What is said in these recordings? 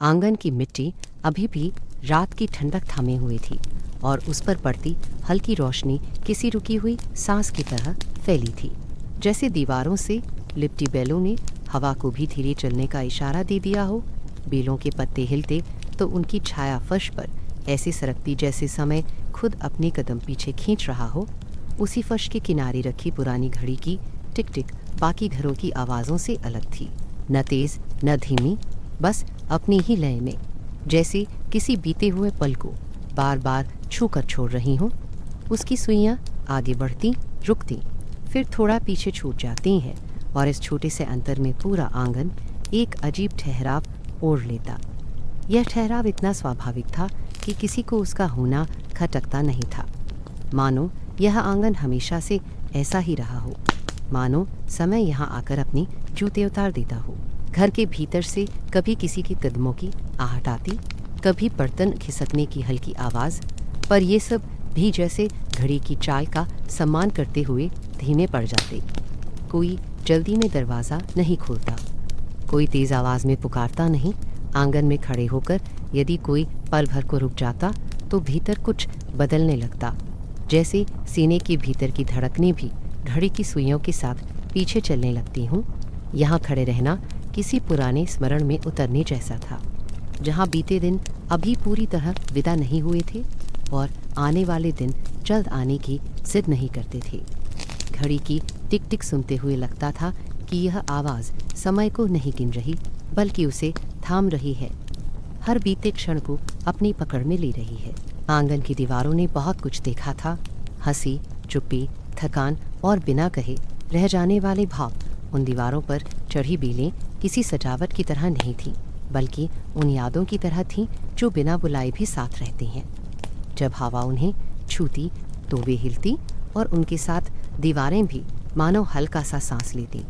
आंगन की मिट्टी अभी भी रात की ठंडक थामे हुई थी और उस पर पड़ती हल्की रोशनी किसी रुकी हुई सांस की तरह फैली थी। जैसे दीवारों से लिपटी बेलों ने हवा को भी धीरे चलने का इशारा दे दिया हो। बेलों के पत्ते हिलते तो उनकी छाया फर्श पर ऐसे सरकती जैसे समय खुद अपने कदम पीछे खींच रहा हो। उसी फर्श के किनारे रखी पुरानी घड़ी की टिक टिक बाकी घरों की आवाज़ों से अलग थी, न तेज़ न धीमी, बस अपनी ही लय में, जैसे किसी बीते हुए पल को बार बार छू कर छोड़ रही हूँ। उसकी सुइयाँ आगे बढ़ती, रुकती, फिर थोड़ा पीछे छूट जाती हैं और इस छोटे से अंतर में पूरा आंगन एक अजीब ठहराव ओढ़ लेता। यह ठहराव इतना स्वाभाविक था कि किसी को उसका होना खटकता नहीं था। मानो यह आंगन हमेशा से ऐसा ही रहा हो, मानो समय यहाँ आकर अपने जूते उतार देता हो। घर के भीतर से कभी किसी के कदमों की आहट आती, कभी बर्तन खिसकने की हल्की आवाज़, पर ये सब भी जैसे घड़ी की चाल का सम्मान करते हुए धीमे पड़ जाते। कोई जल्दी में दरवाज़ा नहीं खोलता, कोई तेज़ आवाज़ में पुकारता नहीं। आंगन में खड़े होकर यदि कोई पल भर को रुक जाता तो भीतर कुछ बदलने लगता, जैसे सीने के भीतर की धड़कनें भी घड़ी की सुइयों के साथ पीछे चलने लगती हूँ। यहाँ खड़े रहना किसी पुराने स्मरण में उतरने जैसा था, जहाँ बीते दिन अभी पूरी तरह विदा नहीं हुए थे और आने वाले दिन जल्द आने की जिद नहीं करते थे। घड़ी की टिक टिक सुनते हुए लगता था कि यह आवाज़ समय को नहीं गिन रही, बल्कि उसे थाम रही है, हर बीते क्षण को अपनी पकड़ में ले रही है। आंगन की दीवारों ने बहुत कुछ देखा था, हंसी, चुप्पी, थकान और बिना कहे रह जाने वाले भाव। उन दीवारों पर चढ़ी बेलें किसी सजावट की तरह नहीं थीं, बल्कि उन यादों की तरह थीं जो बिना बुलाए भी साथ रहती हैं। जब हवा उन्हें छूती तो वे हिलती और उनके साथ दीवारें भी मानो हल्का सा सांस लेती।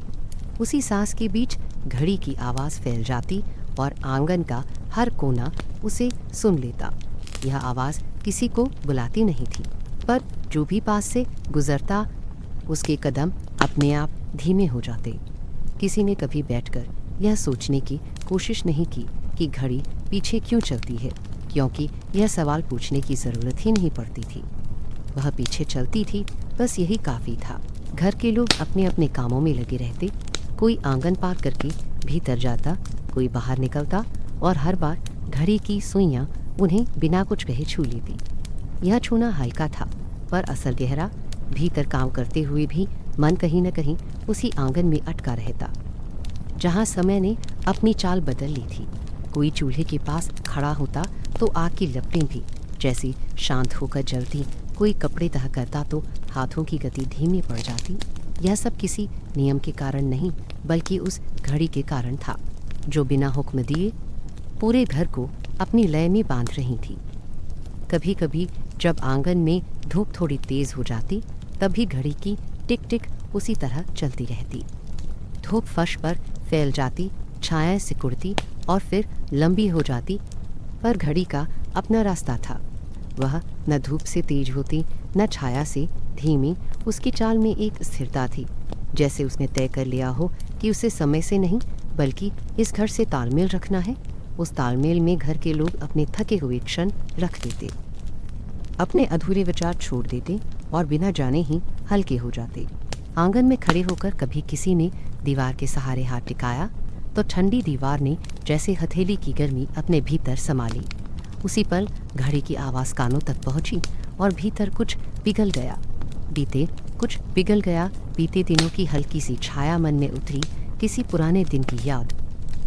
उसी सांस के बीच घड़ी की आवाज़ फैल जाती और आंगन का हर कोना उसे सुन लेता। यह आवाज़ किसी को बुलाती नहीं थी, पर जो भी पास से गुजरता उसके कदम अपने आप धीमे हो जाते। किसी ने कभी बैठकर यह सोचने की कोशिश नहीं की कि घड़ी पीछे क्यों चलती है, क्योंकि यह सवाल पूछने की ज़रूरत ही नहीं पड़ती थी। वह पीछे चलती थी, बस यही काफ़ी था। घर के लोग अपने अपने कामों में लगे रहते, कोई आंगन पार करके भीतर जाता, कोई बाहर निकलता और हर बार घड़ी की सुइयाँ उन्हें बिना कुछ कहे छू लेती। यह छूना हल्का था, पर असर गहरा। भीतर काम करते हुए भी मन कहीं न कहीं उसी आंगन में अटका रहता, जहाँ समय ने अपनी चाल बदल ली थी। कोई चूल्हे के पास खड़ा होता तो आग की लपटें भी जैसी शांत होकर जलती, कोई कपड़े तह करता तो हाथों की गति धीमी पड़ जाती। यह सब किसी नियम के कारण नहीं, बल्कि उस घड़ी के कारण था, जो बिना हुक्म दिए पूरे घर को अपनी लय में बांध रही थी। कभी कभी जब आंगन में धूप थोड़ी तेज़ हो जाती, तब भी घड़ी की टिक टिक उसी तरह चलती रहती। धूप फर्श पर फैल जाती, छायाएं सिकुड़ती और फिर लंबी हो जाती, पर घड़ी का अपना रास्ता था। वह न धूप से तेज होती, न छाया से धीमी। उसकी चाल में एक स्थिरता थी, जैसे उसने तय कर लिया हो कि उसे समय से नहीं, बल्कि इस घर से तालमेल रखना है। उस तालमेल में घर के लोग अपने थके हुए क्षण रख देते, अपने अधूरे विचार छोड़ देते और बिना जाने ही हल्के हो जाते। आंगन में खड़े होकर कभी किसी ने दीवार के सहारे हाथ टिकाया तो ठंडी दीवार ने जैसे हथेली की गर्मी अपने भीतर समा ली। उसी पल घड़ी की आवाज़ कानों तक पहुंची और भीतर कुछ पिघल गया। बीते दिनों की हल्की सी छाया मन में उतरी, किसी पुराने दिन की याद,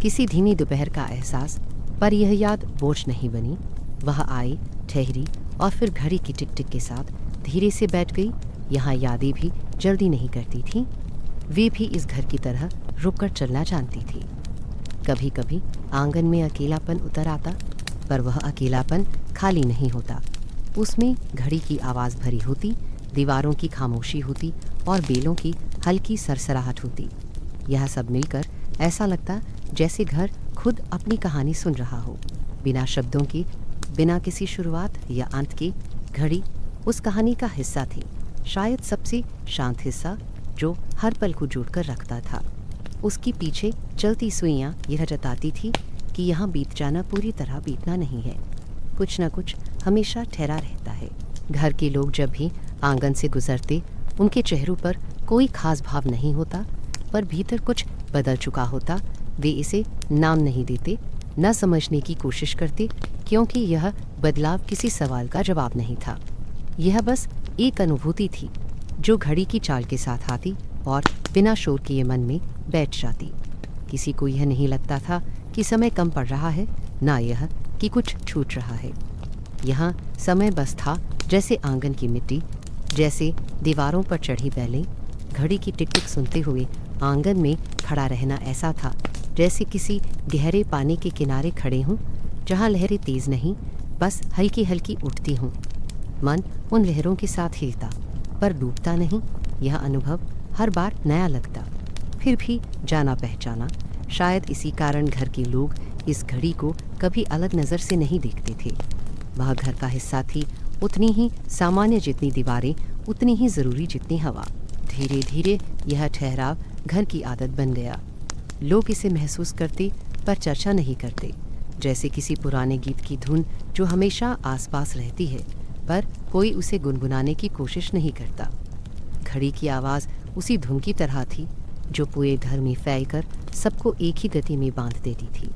किसी धीमी दोपहर का एहसास। पर यह याद बोझ नहीं बनी। वह आई, ठहरी और फिर घड़ी की टिक टिक के साथ धीरे से बैठ गई। यहाँ यादें भी जल्दी नहीं करती थीं, वे भी इस घर की तरह रुककर चलना जानती थी। कभी कभी आंगन में अकेलापन उतर आता, पर वह अकेलापन खाली नहीं होता। उसमें घड़ी की आवाज़ भरी होती, दीवारों की खामोशी होती और बेलों की हल्की सरसराहट होती। यह सब मिलकर ऐसा लगता जैसे घर खुद अपनी कहानी सुन रहा हो, बिना शब्दों के, बिना किसी शुरुआत या अंत के। घड़ी उस कहानी का हिस्सा थी, शायद सबसे शांत हिस्सा, जो हर पल को जोड़कर रखता था। उसकी पीछे चलती सुइयाँ यह जताती थी कि यहाँ बीत जाना पूरी तरह बीतना नहीं है, कुछ न कुछ हमेशा ठहरा रहता है। घर के लोग जब भी आंगन से गुजरते उनके चेहरों पर कोई खास भाव नहीं होता, पर भीतर कुछ बदल चुका होता। वे इसे नाम नहीं देते, न समझने की कोशिश करते, क्योंकि यह बदलाव किसी सवाल का जवाब नहीं था। यह बस एक अनुभूति थी जो घड़ी की चाल के साथ आती और बिना शोर किए मन में बैठ जाती। किसी को यह नहीं लगता था कि समय कम पड़ रहा है, ना यह कि कुछ छूट रहा है। यहाँ समय बस था जैसे आंगन की मिट्टी, जैसे दीवारों पर चढ़ी बैलें। घड़ी की टिक टिक सुनते हुए आंगन में खड़ा रहना ऐसा था जैसे किसी गहरे पानी के किनारे खड़े हों, जहाँ लहरें तेज नहीं, बस हल्की हल्की उठती हों। मन उन लहरों के साथ हिलता, पर डूबता नहीं। यह अनुभव हर बार नया लगता, फिर भी जाना पहचाना। शायद इसी कारण घर के लोग इस घड़ी को कभी अलग नज़र से नहीं देखते थे। वह घर का हिस्सा थी, उतनी ही सामान्य जितनी दीवारें, उतनी ही ज़रूरी जितनी हवा। धीरे धीरे यह ठहराव घर की आदत बन गया। लोग इसे महसूस करते पर चर्चा नहीं करते, जैसे किसी पुराने गीत की धुन जो हमेशा आसपास रहती है, पर कोई उसे गुनगुनाने की कोशिश नहीं करता। घड़ी की आवाज़ उसी धुन की तरह थी जो पूरे घर में फैलकर सबको एक ही गति में बांध देती थी।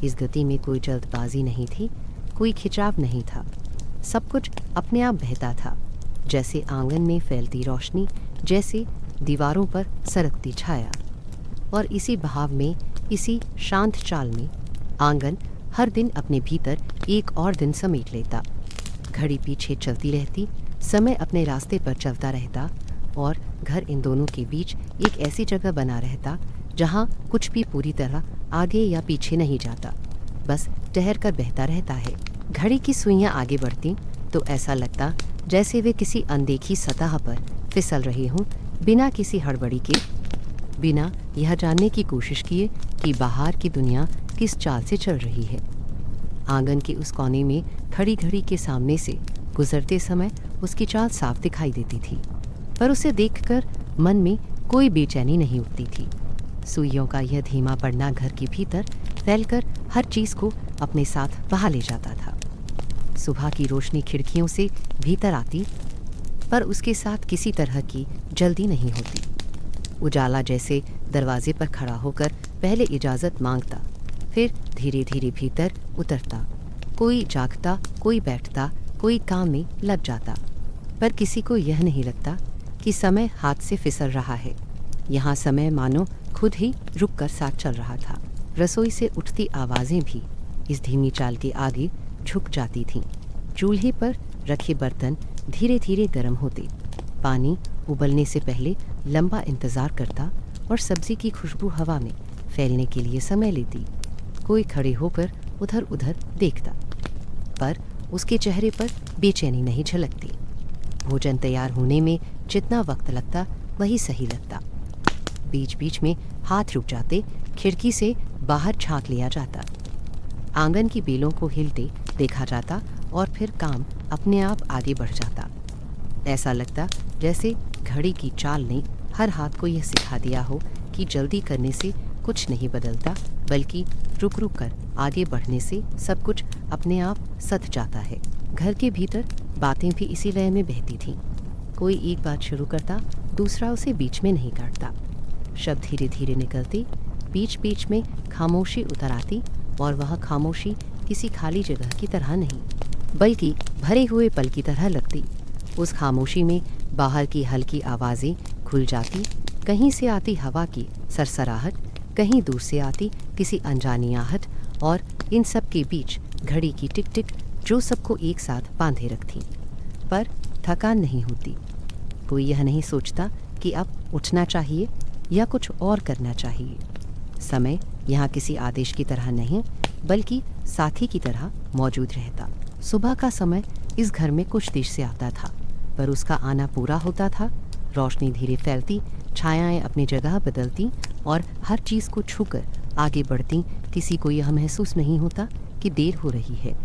इस गति में कोई जल्दबाजी नहीं थी, कोई खिंचाव नहीं था। सब कुछ अपने आप बहता था, जैसे आंगन में फैलती रोशनी, जैसे दीवारों पर सरकती छाया। और इसी बहाव में, इसी शांत चाल में आंगन हर दिन अपने भीतर एक और दिन समेट लेता। घड़ी पीछे चलती रहती, समय अपने रास्ते पर चलता रहता, और घर इन दोनों के बीच एक ऐसी जगह बना रहता जहाँ कुछ भी पूरी तरह आगे या पीछे नहीं जाता, बस ठहर कर बहता रहता है। घड़ी की सुइयाँ आगे बढ़ती तो ऐसा लगता जैसे वे किसी अनदेखी सतह पर फिसल रही हों, बिना किसी हड़बड़ी के, बिना यह जानने की कोशिश किए कि बाहर की दुनिया किस चाल से चल रही है। आंगन के उस कोने में खड़ी घड़ी के सामने से गुजरते समय उसकी चाल साफ दिखाई देती थी, पर उसे देखकर मन में कोई बेचैनी नहीं उठती थी। सुइयों का यह धीमा पड़ना घर के भीतर फैलकर हर चीज़ को अपने साथ बहा ले जाता था। सुबह की रोशनी खिड़कियों से भीतर आती, पर उसके साथ किसी तरह की जल्दी नहीं होती। उजाला जैसे दरवाजे पर खड़ा होकर पहले इजाज़त मांगता, फिर धीरे धीरे भीतर उतरता। कोई जागता, कोई बैठता, कोई काम में लग जाता, पर किसी को यह नहीं लगता कि समय हाथ से फिसल रहा है। यहाँ समय मानो खुद ही रुक कर साथ चल रहा था। रसोई से उठती आवाज़ें भी इस धीमी चाल के आगे झुक जाती थीं। चूल्हे पर रखे बर्तन धीरे धीरे गर्म होते, पानी उबलने से पहले लंबा इंतज़ार करता, और सब्ज़ी की खुशबू हवा में फैलने के लिए समय लेती। कोई खड़े होकर उधर उधर देखता, पर उसके चेहरे पर बेचैनी नहीं झलकती। भोजन तैयार होने में जितना वक्त लगता वही सही लगता। बीच बीच में हाथ रुक जाते, खिड़की से बाहर झांक लिया जाता, आंगन की बेलों को हिलते देखा जाता, और फिर काम अपने आप आगे बढ़ जाता। ऐसा लगता जैसे घड़ी की चाल ने हर हाथ को यह सिखा दिया हो कि जल्दी करने से कुछ नहीं बदलता, बल्कि रुक रुक कर आगे बढ़ने से सब कुछ अपने आप सध जाता है। घर के भीतर बातें भी इसी लय में बहती थीं। कोई एक बात शुरू करता, दूसरा उसे बीच में नहीं काटता। शब्द धीरे धीरे निकलते, बीच बीच में खामोशी उतर आती, और वह खामोशी किसी खाली जगह की तरह नहीं, बल्कि भरे हुए पल की तरह लगती। उस खामोशी में बाहर की हल्की आवाज़ें खुल जाती, कहीं से आती हवा की सरसराहट, कहीं दूर से आती किसी अनजानी आहट, और इन सब के बीच घड़ी की टिक टिक जो सबको एक साथ बांधे रखती। पर थकान नहीं होती। कोई यह नहीं सोचता कि अब उठना चाहिए या कुछ और करना चाहिए। समय यहाँ किसी आदेश की तरह नहीं, बल्कि साथी की तरह मौजूद रहता। सुबह का समय इस घर में कुछ देर से आता था, पर उसका आना पूरा होता था। रोशनी धीरे फैलती, छायाएं अपनी जगह बदलती, और हर चीज़ को छूकर आगे बढ़ती। किसी को यह महसूस नहीं होता कि देर हो रही है,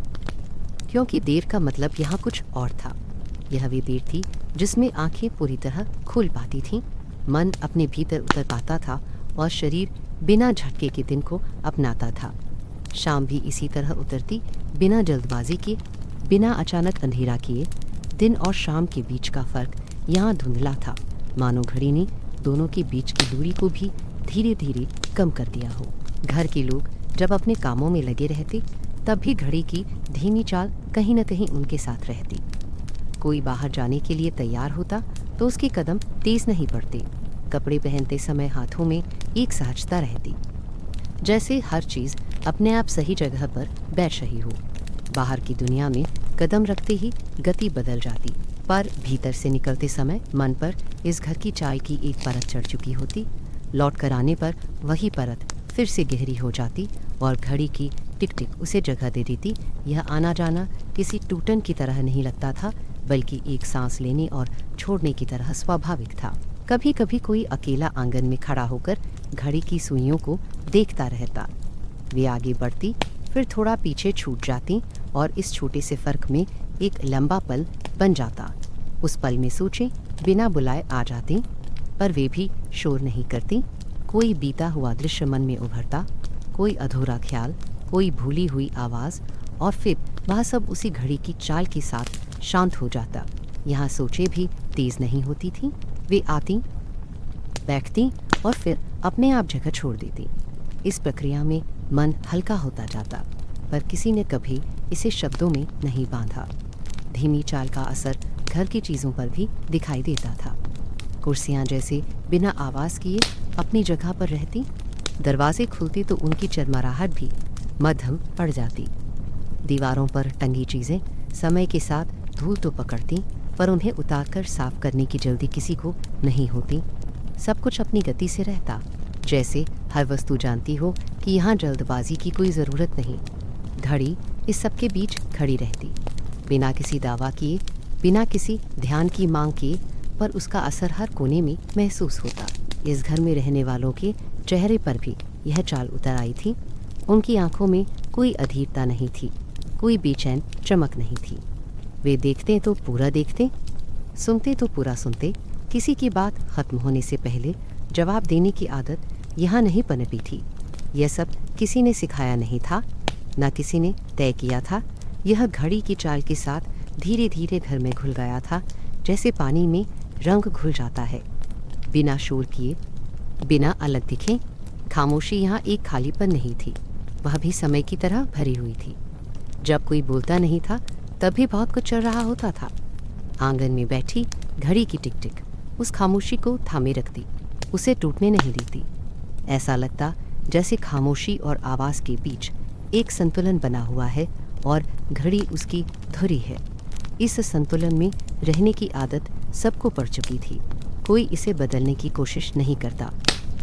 क्योंकि देर का मतलब यहाँ कुछ और था। यह वे देर थी जिसमें आंखें पूरी तरह खुल पाती थीं, मन अपने भीतर उतर पाता था, और शरीर बिना झटके के दिन को अपनाता था। शाम भी इसी तरह उतरती, बिना जल्दबाजी के, बिना अचानक अंधेरा किए। दिन और शाम के बीच का फर्क यहाँ धुंधला था, मानो घड़ी ने दोनों के बीच की दूरी को भी धीरे धीरे कम कर दिया हो। घर के लोग जब अपने कामों में लगे रहते, तब भी घड़ी की धीमी चाल कहीं न कहीं उनके साथ रहती। कोई बाहर जाने के लिए तैयार होता तो उसके कदम तेज नहीं पड़ते। कपड़े पहनते समय हाथों में एक सहजता रहती, जैसे हर चीज़ अपने आप सही जगह पर बैठ रही हो। बाहर की दुनिया में कदम रखते ही गति बदल जाती, पर भीतर से निकलते समय मन पर इस घर की चाल की एक परत चढ़ चुकी होती। लौट कर आने पर वही परत फिर से गहरी हो जाती और घड़ी की टिक टिक उसे जगह दे देती। यह आना जाना किसी टूटन की तरह नहीं लगता था, बल्कि एक सांस लेने और छोड़ने की तरह स्वाभाविक था। कभी कभी कोई अकेला आंगन में खड़ा होकर घड़ी की सुइयों को देखता रहता। वे आगे बढ़ती, फिर थोड़ा पीछे छूट जाती और इस छोटे से फर्क में एक लंबा पल बन जाता। उस पल में सोचें बिना बुलाए आ जाती, पर वे भी शोर नहीं करती। कोई बीता हुआ दृश्य मन में उभरता, कोई अधूरा ख्याल, कोई भूली हुई आवाज़, और फिर वह सब उसी घड़ी की चाल के साथ शांत हो जाता। यहाँ सोचे भी तेज़ नहीं होती थी। वे आती, बैठती और फिर अपने आप जगह छोड़ देती। इस प्रक्रिया में मन हल्का होता जाता, पर किसी ने कभी इसे शब्दों में नहीं बांधा। धीमी चाल का असर घर की चीज़ों पर भी दिखाई देता था। कुर्सियाँ जैसे बिना आवाज़ किए अपनी जगह पर रहती। दरवाजे खुलते तो उनकी चरमराहट भी मध्यम पड़ जाती। दीवारों पर टंगी चीज़ें समय के साथ धूल तो पकड़ती, पर उन्हें उतारकर साफ करने की जल्दी किसी को नहीं होती। सब कुछ अपनी गति से रहता, जैसे हर वस्तु जानती हो कि यहाँ जल्दबाजी की कोई ज़रूरत नहीं। घड़ी इस सब के बीच खड़ी रहती, बिना किसी दावा किए, बिना किसी ध्यान की मांग किए, पर उसका असर हर कोने में महसूस होता। इस घर में रहने वालों के चेहरे पर भी यह चाल उतर आई थी। उनकी आंखों में कोई अधीरता नहीं थी, कोई बेचैन चमक नहीं थी। वे देखते तो पूरा देखते, सुनते तो पूरा सुनते। किसी की बात खत्म होने से पहले जवाब देने की आदत यहाँ नहीं पनपी थी। यह सब किसी ने सिखाया नहीं था, न किसी ने तय किया था। यह घड़ी की चाल के साथ धीरे धीरे घर में घुल गया था, जैसे पानी में रंग घुल जाता है। बिना शोर किए, बिना अलग दिखे, खामोशी यहाँ एक खालीपन नहीं थी, वह भी समय की तरह भरी हुई थी। जब कोई बोलता नहीं था, तब भी बहुत कुछ चल रहा होता था। आंगन में बैठी घड़ी की टिक टिक उस खामोशी को थामे रखती, उसे टूटने नहीं देती। ऐसा लगता जैसे खामोशी और आवाज़ के बीच एक संतुलन बना हुआ है और घड़ी उसकी धुरी है। इस संतुलन में रहने की आदत सबको पड़ चुकी थी। कोई इसे बदलने की कोशिश नहीं करता,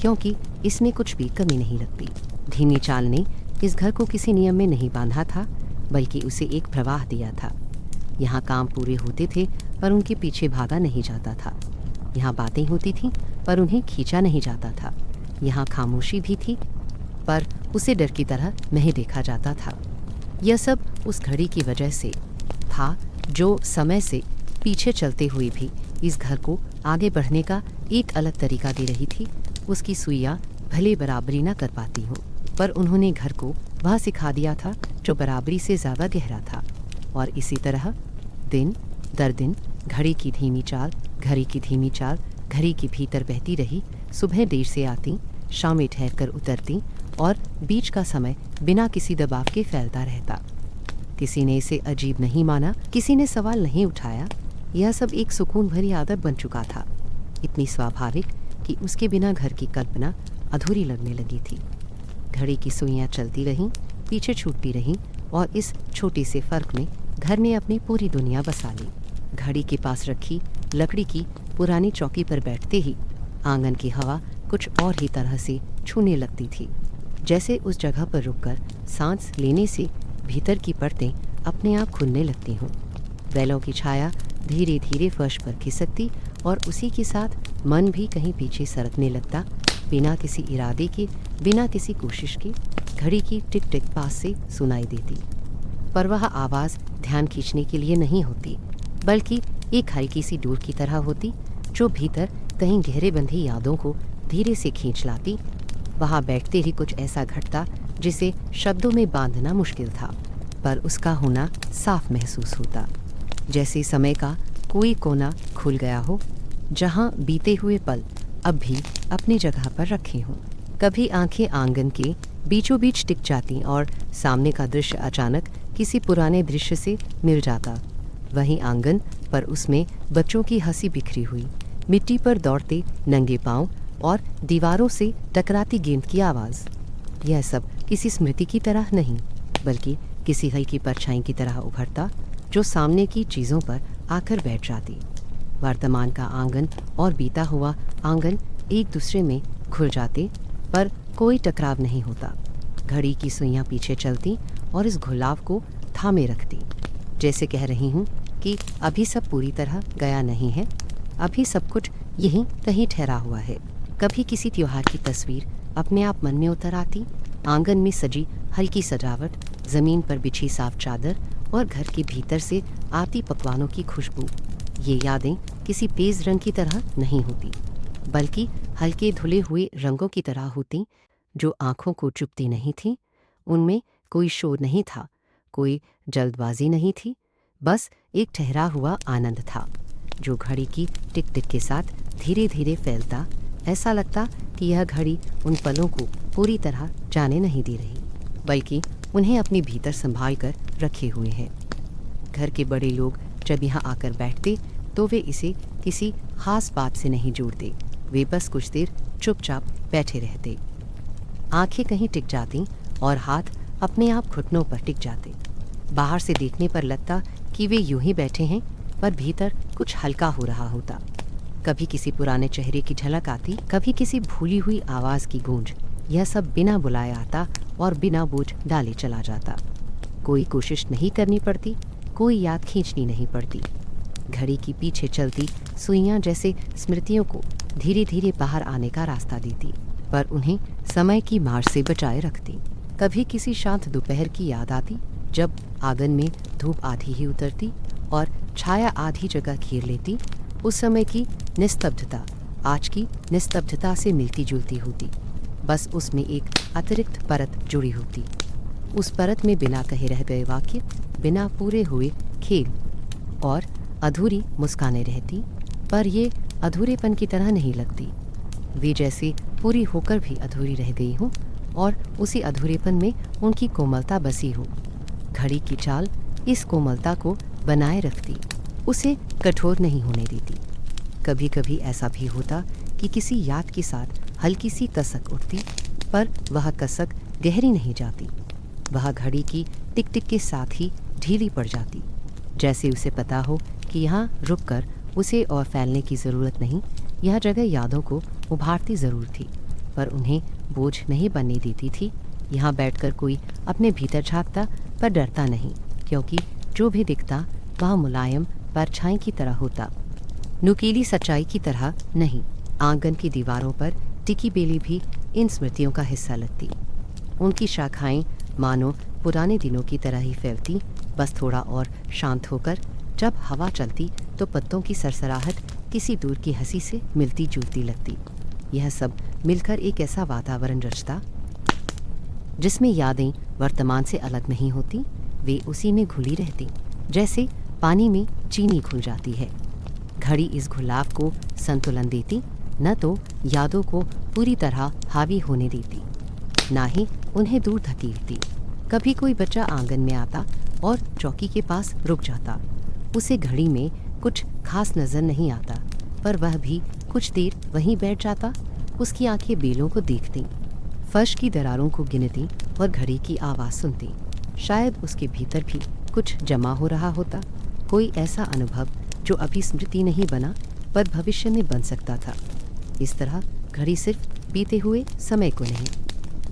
क्योंकि इसमें कुछ भी कमी नहीं लगती। धीमी चाल ने इस घर को किसी नियम में नहीं बांधा था, बल्कि उसे एक प्रवाह दिया था। यहाँ काम पूरे होते थे, पर उनके पीछे भागा नहीं जाता था। यहाँ बातें होती थीं, पर उन्हें खींचा नहीं जाता था। यहाँ खामोशी भी थी, पर उसे डर की तरह नहीं देखा जाता था। यह सब उस घड़ी की वजह से था, जो समय से पीछे चलते हुए भी इस घर को आगे बढ़ने का एक अलग तरीका दे रही थी। उसकी सुइयाँ भले बराबरी न कर पाती हों, पर उन्होंने घर को वह सिखा दिया था जो बराबरी से ज़्यादा गहरा था। और इसी तरह दिन दर दिन घड़ी की धीमी चाल, घड़ी की धीमी चाल घड़ी के भीतर बहती रही। सुबह देर से आती, शामें ठहर कर उतरती, और बीच का समय बिना किसी दबाव के फैलता रहता। किसी ने इसे अजीब नहीं माना, किसी ने सवाल नहीं उठाया। यह सब एक सुकून भरी आदत बन चुका था, इतनी स्वाभाविक कि उसके बिना घर की कल्पना अधूरी लगने लगी थी। घड़ी की सुइयाँ चलती रहीं, पीछे छूटती रहीं, और इस छोटे से फर्क में घर ने अपनी पूरी दुनिया बसा ली। घड़ी के पास रखी लकड़ी की पुरानी चौकी पर बैठते ही आंगन की हवा कुछ और ही तरह से छूने लगती थी, जैसे उस जगह पर रुककर सांस लेने से भीतर की परतें अपने आप खुलने लगती हों। बैलों की छाया धीरे धीरे फर्श पर खिसकती, और उसी के साथ मन भी कहीं पीछे सरकने लगता। बिना किसी इरादे के, बिना किसी कोशिश के घड़ी की टिक टिक पास से सुनाई देती, पर वह आवाज़ ध्यान खींचने के लिए नहीं होती, बल्कि एक हल्की सी डोर की तरह होती, जो भीतर कहीं गहरे बंधी यादों को धीरे से खींच लाती। वहाँ बैठते ही कुछ ऐसा घटता जिसे शब्दों में बांधना मुश्किल था, पर उसका होना साफ महसूस होता, जैसे समय का कोई कोना खुल गया हो, जहां बीते हुए पल अब भी अपनी जगह पर रखे हों। कभी आंखें आंगन के बीचों बीच टिक जाती और सामने का दृश्य अचानक किसी पुराने दृश्य से मिल जाता। वहीं आंगन पर उसमें बच्चों की हंसी बिखरी हुई, मिट्टी पर दौड़ते नंगे पांव और दीवारों से टकराती गेंद की आवाज़। यह सब किसी स्मृति की तरह नहीं, बल्कि किसी हल्की परछाई की तरह उभरता, जो सामने की चीज़ों पर आकर बैठ जाती। वर्तमान का आंगन और बीता हुआ आंगन एक दूसरे में घुल जाते, पर कोई टकराव नहीं होता। घड़ी की सुइयां पीछे चलती और इस घुलाव को थामे रखती, जैसे कह रही हूँ कि अभी सब पूरी तरह गया नहीं है, अभी सब कुछ यहीं कहीं ठहरा हुआ है। कभी किसी त्योहार की तस्वीर अपने आप मन में उतर आती, आंगन में सजी हल्की सजावट, ज़मीन पर बिछी साफ चादर और घर के भीतर से आती पकवानों की खुशबू। ये यादें किसी तेज रंग की तरह नहीं होती, बल्कि हल्के धुले हुए रंगों की तरह होती, जो आँखों को चुभती नहीं थीं। उनमें कोई शोर नहीं था, कोई जल्दबाजी नहीं थी, बस एक ठहरा हुआ आनंद था, जो घड़ी की टिक टिक के साथ धीरे धीरे फैलता। ऐसा लगता कि यह घड़ी उन पलों को पूरी तरह जाने नहीं दे रही, बल्कि उन्हें अपने भीतर संभाल कर रखे हुए है। घर के बड़े लोग जब यहाँ आकर बैठते तो वे इसे किसी खास बात से नहीं जोड़ते, वे बस कुछ देर चुपचाप बैठे रहते। आंखें कहीं टिक जाती और हाथ अपने आप घुटनों पर टिक जाते। बाहर से देखने पर लगता कि वे यूं ही बैठे हैं, पर भीतर कुछ हल्का हो रहा होता। कभी किसी पुराने चेहरे की झलक आती, कभी किसी भूली हुई आवाज़ की गूंज। यह सब बिना बुलाए आता और बिना बोझ डाले चला जाता। कोई कोशिश नहीं करनी पड़ती, कोई याद खींचनी नहीं पड़ती। घड़ी की पीछे चलती सुइयां जैसे स्मृतियों को धीरे धीरे बाहर आने का रास्ता देती, पर उन्हें समय की मार से बचाए रखती। कभी किसी शांत दोपहर की याद आती, जब आंगन में धूप आधी ही उतरती और छाया आधी जगह घेर लेती। उस समय की निस्तब्धता आज की निस्तब्धता से मिलती जुलती होती, बस उसमें एक अतिरिक्त परत जुड़ी होती। उस परत में बिना कहे रह गए वाक्य, बिना पूरे हुए खेल और अधूरी मुस्कानें रहती, पर ये अधूरेपन की तरह नहीं लगती। वे जैसे पूरी होकर भी अधूरी रह गई हों और उसी अधूरेपन में उनकी कोमलता बसी हो। घड़ी की चाल इस कोमलता को बनाए रखती, उसे कठोर नहीं होने देती। कभी कभी ऐसा भी होता कि किसी याद के साथ हल्की सी कसक उठती, पर वह कसक गहरी नहीं जाती। वह घड़ी की टिक टिक के साथ ही ढीली पड़ जाती, जैसे उसे पता हो कि यहाँ रुककर उसे और फैलने की ज़रूरत नहीं। यह जगह यादों को उभारती ज़रूर थी, पर उन्हें बोझ नहीं बनने देती थी। यहाँ बैठकर कोई अपने भीतर झांकता, पर डरता नहीं, क्योंकि जो भी दिखता वह मुलायम परछाई की तरह होता, नुकीली सच्चाई की तरह नहीं। आंगन की दीवारों पर टिकी बेली भी इन स्मृतियों का हिस्सा लगती। उनकी शाखाएं मानो पुराने दिनों की तरह ही फैलती, बस थोड़ा और शांत होकर। जब हवा चलती तो पत्तों की सरसराहट किसी दूर की हंसी से मिलती जुलती लगती। यह सब मिलकर एक ऐसा वातावरण रचता जिसमें यादें वर्तमान से अलग नहीं होती, वे उसी में घुली रहती, जैसे पानी में चीनी घुल जाती है। घड़ी इस घुलाव को संतुलन देती, न तो यादों को पूरी तरह हावी होने देती, ना ही उन्हें दूर धकेलती। कभी कोई बच्चा आंगन में आता और चौकी के पास रुक जाता। उसे घड़ी में कुछ खास नज़र नहीं आता, पर वह भी कुछ देर वहीं बैठ जाता। उसकी आंखें बेलों को देखती, फर्श की दरारों को गिनती और घड़ी की आवाज़ सुनती। शायद उसके भीतर भी कुछ जमा हो रहा होता, कोई ऐसा अनुभव जो अभी स्मृति नहीं बना, पर भविष्य में बन सकता था। इस तरह घड़ी सिर्फ बीते हुए समय को नहीं,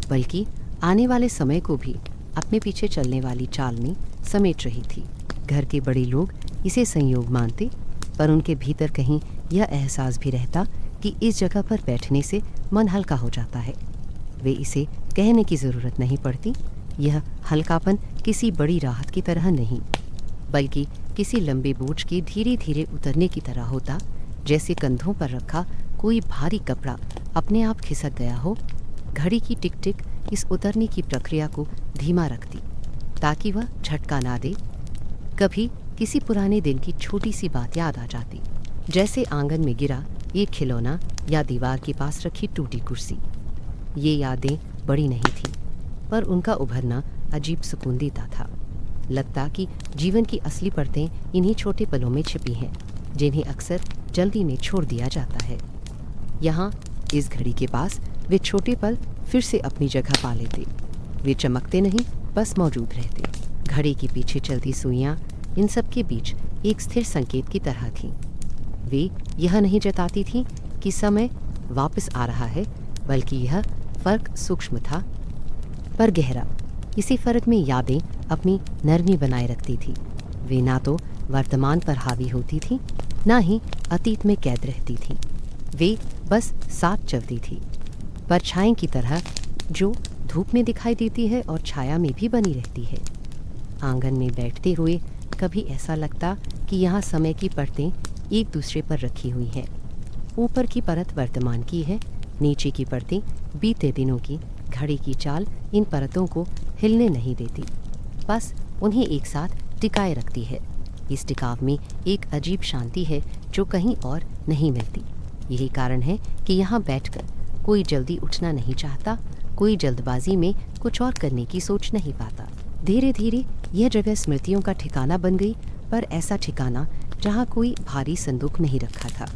बल्कि आने वाले समय को भी अपने पीछे चलने वाली चाल में समेट रही थी। घर के बड़े लोग इसे संयोग मानते, पर उनके भीतर कहीं यह एहसास भी रहता कि इस जगह पर बैठने से मन हल्का हो जाता है। वे इसे कहने की ज़रूरत नहीं पड़ती। यह हल्कापन किसी बड़ी राहत की तरह नहीं, बल्कि किसी लंबे बोझ के धीरे धीरे उतरने की तरह होता, जैसे कंधों पर रखा कोई भारी कपड़ा अपने आप खिसक गया हो। घड़ी की टिक टिक इस उतरने की प्रक्रिया को धीमा रखती ताकि वह झटका ना दे। कभी किसी पुराने दिन की छोटी सी बात याद आ जाती, जैसे आंगन में गिरा एक खिलौना या दीवार के पास रखी टूटी कुर्सी। ये यादें बड़ी नहीं थीं, पर उनका उभरना अजीब सुकून देता था। लगता कि जीवन की असली परतें इन्हीं छोटे पलों में छिपी हैं, जिन्हें अक्सर जल्दी में छोड़ दिया जाता है। यहाँ इस घड़ी के पास वे छोटे पल फिर से अपनी जगह पा लेते। वे चमकते नहीं, बस मौजूद रहते। घड़ी के पीछे चलती सुइयां इन सब के बीच एक स्थिर संकेत की तरह थीं। वे यह नहीं जताती थीं कि समय वापस आ रहा है, बल्कि यह फर्क सूक्ष्म था पर गहरा। इसी फर्क में यादें अपनी नरमी बनाए रखती थी। वे ना तो वर्तमान पर हावी होती थीं, ना ही अतीत में कैद रहती थीं। वे बस साथ चलती थी, परछाई की तरह जो धूप में दिखाई देती है और छाया में भी बनी रहती है। आंगन में बैठते हुए कभी ऐसा लगता कि यहाँ समय की परतें एक दूसरे पर रखी हुई हैं। ऊपर की परत वर्तमान की है, नीचे की परतें बीते दिनों की। घड़ी की चाल इन परतों को हिलने नहीं देती, बस उन्हें एक साथ टिकाए रखती है। इस टिकाव में एक अजीब शांति है जो कहीं और नहीं मिलती। यही कारण है कि यहाँ बैठकर कोई जल्दी उठना नहीं चाहता, कोई जल्दबाजी में कुछ और करने की सोच नहीं पाता। धीरे धीरे यह जगह स्मृतियों का ठिकाना बन गई, पर ऐसा ठिकाना जहाँ कोई भारी संदूक नहीं रखा था।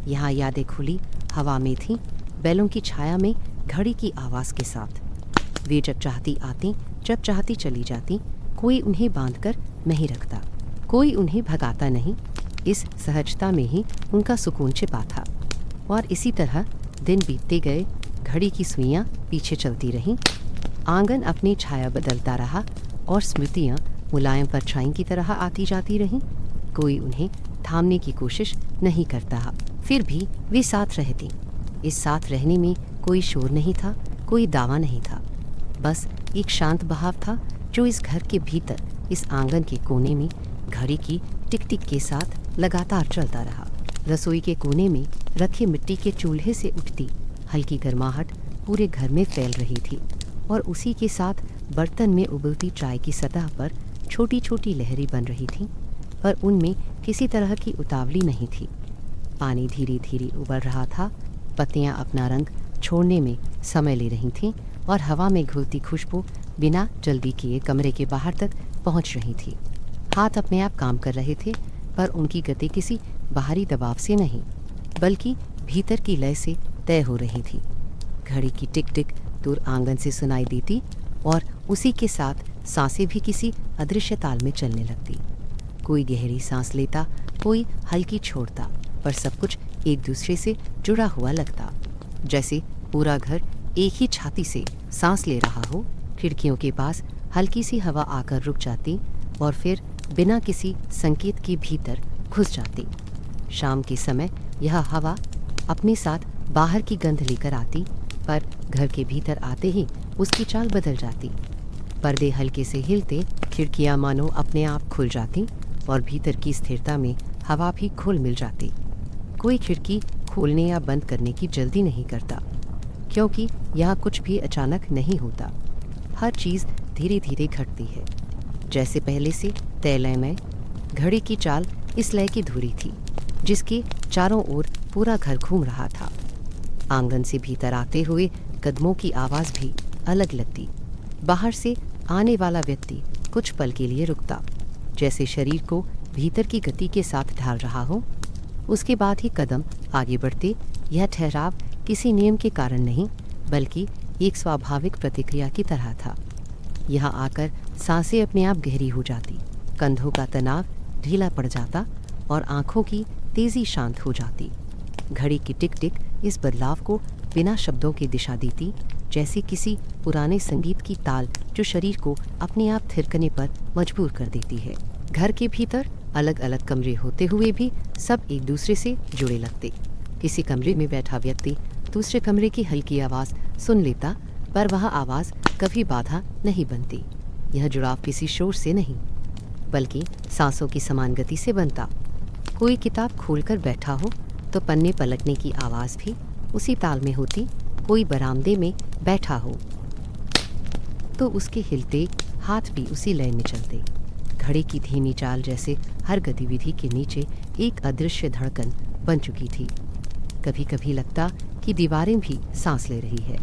यहाँ यादें खुली हवा में थीं, बैलों की छाया में, घड़ी की आवाज़ के साथ। वे जब चाहती आती, जब चाहती चली जाती। कोई उन्हें बांधकर नहीं रखता, कोई उन्हें भगाता नहीं। इस सहजता में ही उनका सुकून छिपा था। और इसी तरह दिन बीतते गए। घड़ी की सुइयां पीछे चलती रहीं, आंगन अपनी छाया बदलता रहा और स्मृतियां मुलायम परछाई की तरह आती जाती रहीं। कोई उन्हें थामने की कोशिश नहीं करता, फिर भी वे साथ रहती। इस साथ रहने में कोई शोर नहीं था, कोई दावा नहीं था, बस एक शांत बहाव था जो इस घर के भीतर, इस आंगन के कोने में घड़ी की टिक टिक के साथ लगातार चलता रहा। रसोई के कोने में रखे मिट्टी के चूल्हे से उठती हल्की गर्माहट पूरे घर में फैल रही थी, और उसी के साथ बर्तन में उबलती चाय की सतह पर छोटी छोटी लहरें बन रही थीं, पर उनमें किसी तरह की उतावली नहीं थी। पानी धीरे धीरे उबल रहा था, पत्तियां अपना रंग छोड़ने में समय ले रही थीं, और हवा में घुलती खुशबू बिना जल्दी किए कमरे के बाहर तक पहुंच रही थी। हाथ अपने आप काम कर रहे थे, पर उनकी गति किसी बाहरी दबाव से नहीं, बल्कि भीतर की लय से तय हो रही थी। घड़ी की टिक टिक दूर आंगन से सुनाई देती, और उसी के साथ सांसें भी किसी अदृश्य ताल में चलने लगती। कोई गहरी सांस लेता, कोई हल्की छोड़ता, पर सब कुछ एक दूसरे से जुड़ा हुआ लगता, जैसे पूरा घर एक ही छाती से सांस ले रहा हो। खिड़कियों के पास हल्की सी हवा आकर रुक जाती और फिर बिना किसी संकेत के भीतर घुस जाती। शाम के समय यह हवा अपने साथ बाहर की गंध लेकर आती, पर घर के भीतर आते ही उसकी चाल बदल जाती। पर्दे हल्के से हिलते, खिड़कियां मानो अपने आप खुल जाती, और भीतर की स्थिरता में हवा भी घुल मिल जाती। कोई खिड़की खोलने या बंद करने की जल्दी नहीं करता, क्योंकि यहाँ कुछ भी अचानक नहीं होता। हर चीज़ धीरे धीरे घटती है, जैसे पहले से तय लय में। घड़ी की चाल इस लय की धुरी थी, जिसके चारों ओर पूरा घर घूम रहा था। आंगन से भीतर आते हुए कदमों की आवाज़ भी अलग लगती। बाहर से आने वाला व्यक्ति कुछ पल के लिए रुकता, जैसे शरीर को भीतर की गति के साथ ढाल रहा हो। उसके बाद ही कदम आगे बढ़ते। यह ठहराव किसी नियम के कारण नहीं, बल्कि एक स्वाभाविक प्रतिक्रिया की तरह था। यहाँ आकर सांसें अपने आप गहरी हो जाती, कंधों का तनाव ढीला पड़ जाता, और आंखों की तेज़ी शांत हो जाती। घड़ी की टिक टिक इस बदलाव को बिना शब्दों के दिशा देती, जैसे किसी पुराने संगीत की ताल जो शरीर को अपने आप थिरकने पर मजबूर कर देती है। घर के भीतर अलग अलग कमरे होते हुए भी सब एक दूसरे से जुड़े लगते। किसी कमरे में बैठा व्यक्ति दूसरे कमरे की हल्की आवाज़ सुन लेता, पर वह आवाज़ कभी बाधा नहीं बनती। यह जुड़ाव किसी शोर से नहीं, बल्कि सांसों की समान गति से बनता। कोई किताब खोलकर बैठा हो तो पन्ने पलटने की आवाज़ भी उसी ताल में होती। कोई बरामदे में बैठा हो तो उसके हिलते हाथ भी उसी लय में चलते। घड़ी की धीमी चाल जैसे हर गतिविधि के नीचे एक अदृश्य धड़कन बन चुकी थी। कभी कभी लगता कि दीवारें भी सांस ले रही है।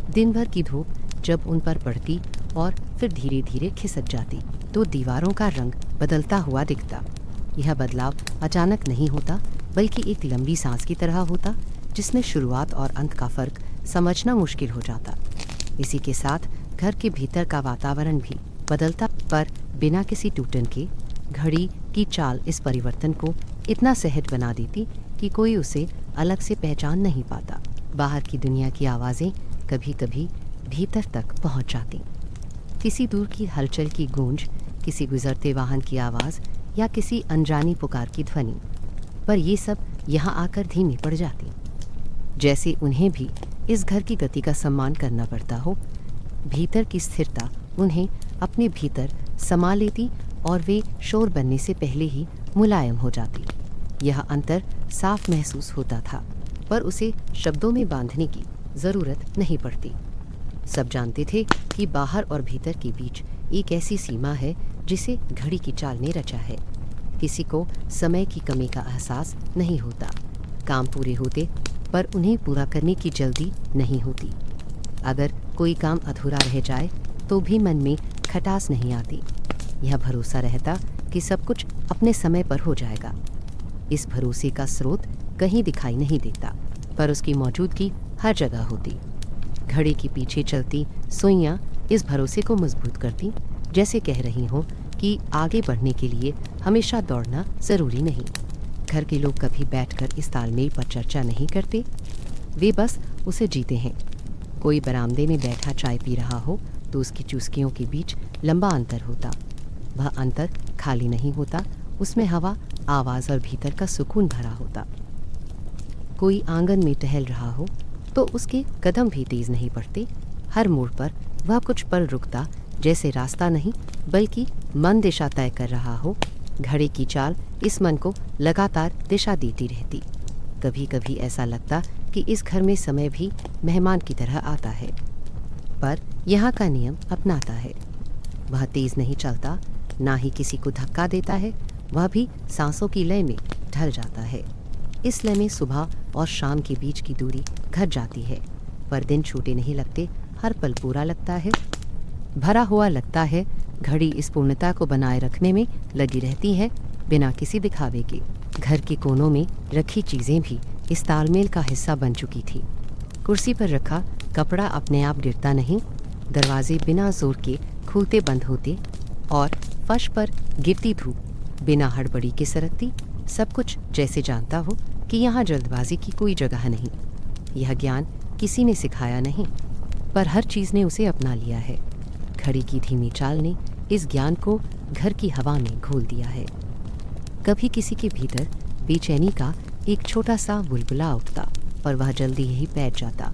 दिन भर की धूप जब उन पर पड़ती और फिर धीरे धीरे खिसक जाती तो दीवारों का रंग बदलता हुआ दिखता। यह बदलाव अचानक नहीं होता, बल्कि एक लंबी सांस की तरह होता, जिसमें शुरुआत और अंत का फर्क समझना मुश्किल हो जाता। इसी के साथ घर के भीतर का वातावरण भी बदलता, पर बिना किसी टूटन के। घड़ी की चाल इस परिवर्तन को इतना सहज बना देती कि कोई उसे अलग से पहचान नहीं पाता। बाहर की दुनिया की आवाज़ें कभी कभी भीतर तक पहुंच जाती। किसी दूर की हलचल की गूंज, किसी गुजरते वाहन की आवाज़ या किसी अनजानी पुकार की ध्वनि, पर ये सब यहाँ आकर धीमी पड़ जाती, जैसे उन्हें भी इस घर की गति का सम्मान करना पड़ता हो। भीतर की स्थिरता उन्हें अपने भीतर समा लेती और वे शोर बनने से पहले ही मुलायम हो जाती। यह अंतर साफ महसूस होता था, पर उसे शब्दों में बांधने की ज़रूरत नहीं पड़ती। सब जानते थे कि बाहर और भीतर के बीच एक ऐसी सीमा है जिसे घड़ी की चाल ने रचा है। किसी को समय की कमी का एहसास नहीं होता। काम पूरे होते, पर उन्हें पूरा करने की जल्दी नहीं होती। अगर कोई काम अधूरा रह जाए तो भी मन में खटास नहीं आती। यह भरोसा रहता कि सब कुछ अपने समय पर हो जाएगा। इस भरोसे का स्रोत कहीं दिखाई नहीं देता, पर उसकी मौजूदगी हर जगह होती। घड़ी के पीछे चलती सुइयां इस भरोसे को मजबूत करती, जैसे कह रही हों कि आगे बढ़ने के लिए हमेशा दौड़ना ज़रूरी नहीं। घर के लोग कभी बैठकर इस तालमेल पर चर्चा नहीं करते, वे बस उसे जीते हैं। कोई बरामदे में बैठा चाय पी रहा हो तो उसकी चुस्कियों के बीच लंबा अंतर होता। वह अंतर खाली नहीं होता, उसमें हवा, आवाज़ और भीतर का सुकून भरा होता। कोई आंगन में टहल रहा हो तो उसके कदम भी तेज नहीं पड़ते। हर मोड़ पर वह कुछ पल रुकता, जैसे रास्ता नहीं बल्कि मन दिशा तय कर रहा हो। घड़ी की चाल इस मन को लगातार दिशा देती रहती। कभी कभी ऐसा लगता कि इस घर में समय भी मेहमान की तरह आता है, पर यहाँ का नियम अपनाता है। वह तेज नहीं चलता, ना ही किसी को धक्का देता है। वह भी सांसों की लय में ढल जाता है। इस लय में सुबह और शाम के बीच की दूरी घट जाती है, पर दिन छोटे नहीं लगते। हर पल पूरा लगता है, भरा हुआ लगता है। घड़ी इस पूर्णता को बनाए रखने में लगी रहती है, बिना किसी दिखावे के। घर के कोनों में रखी चीज़ें भी इस तालमेल का हिस्सा बन चुकी थी। कुर्सी पर रखा कपड़ा अपने आप गिरता नहीं, दरवाजे बिना जोर के खुलते बंद होते, और फर्श पर गिरती धूप बिना हड़बड़ी के सरकती। सब कुछ जैसे जानता हो कि यहाँ जल्दबाजी की कोई जगह नहीं। यह ज्ञान किसी ने सिखाया नहीं, पर हर चीज़ ने उसे अपना लिया है। घड़ी की धीमी चाल ने इस ज्ञान को घर की हवा में घोल दिया है। कभी किसी के भीतर बेचैनी का एक छोटा सा बुलबुला उठता, पर वह जल्दी ही बैठ जाता,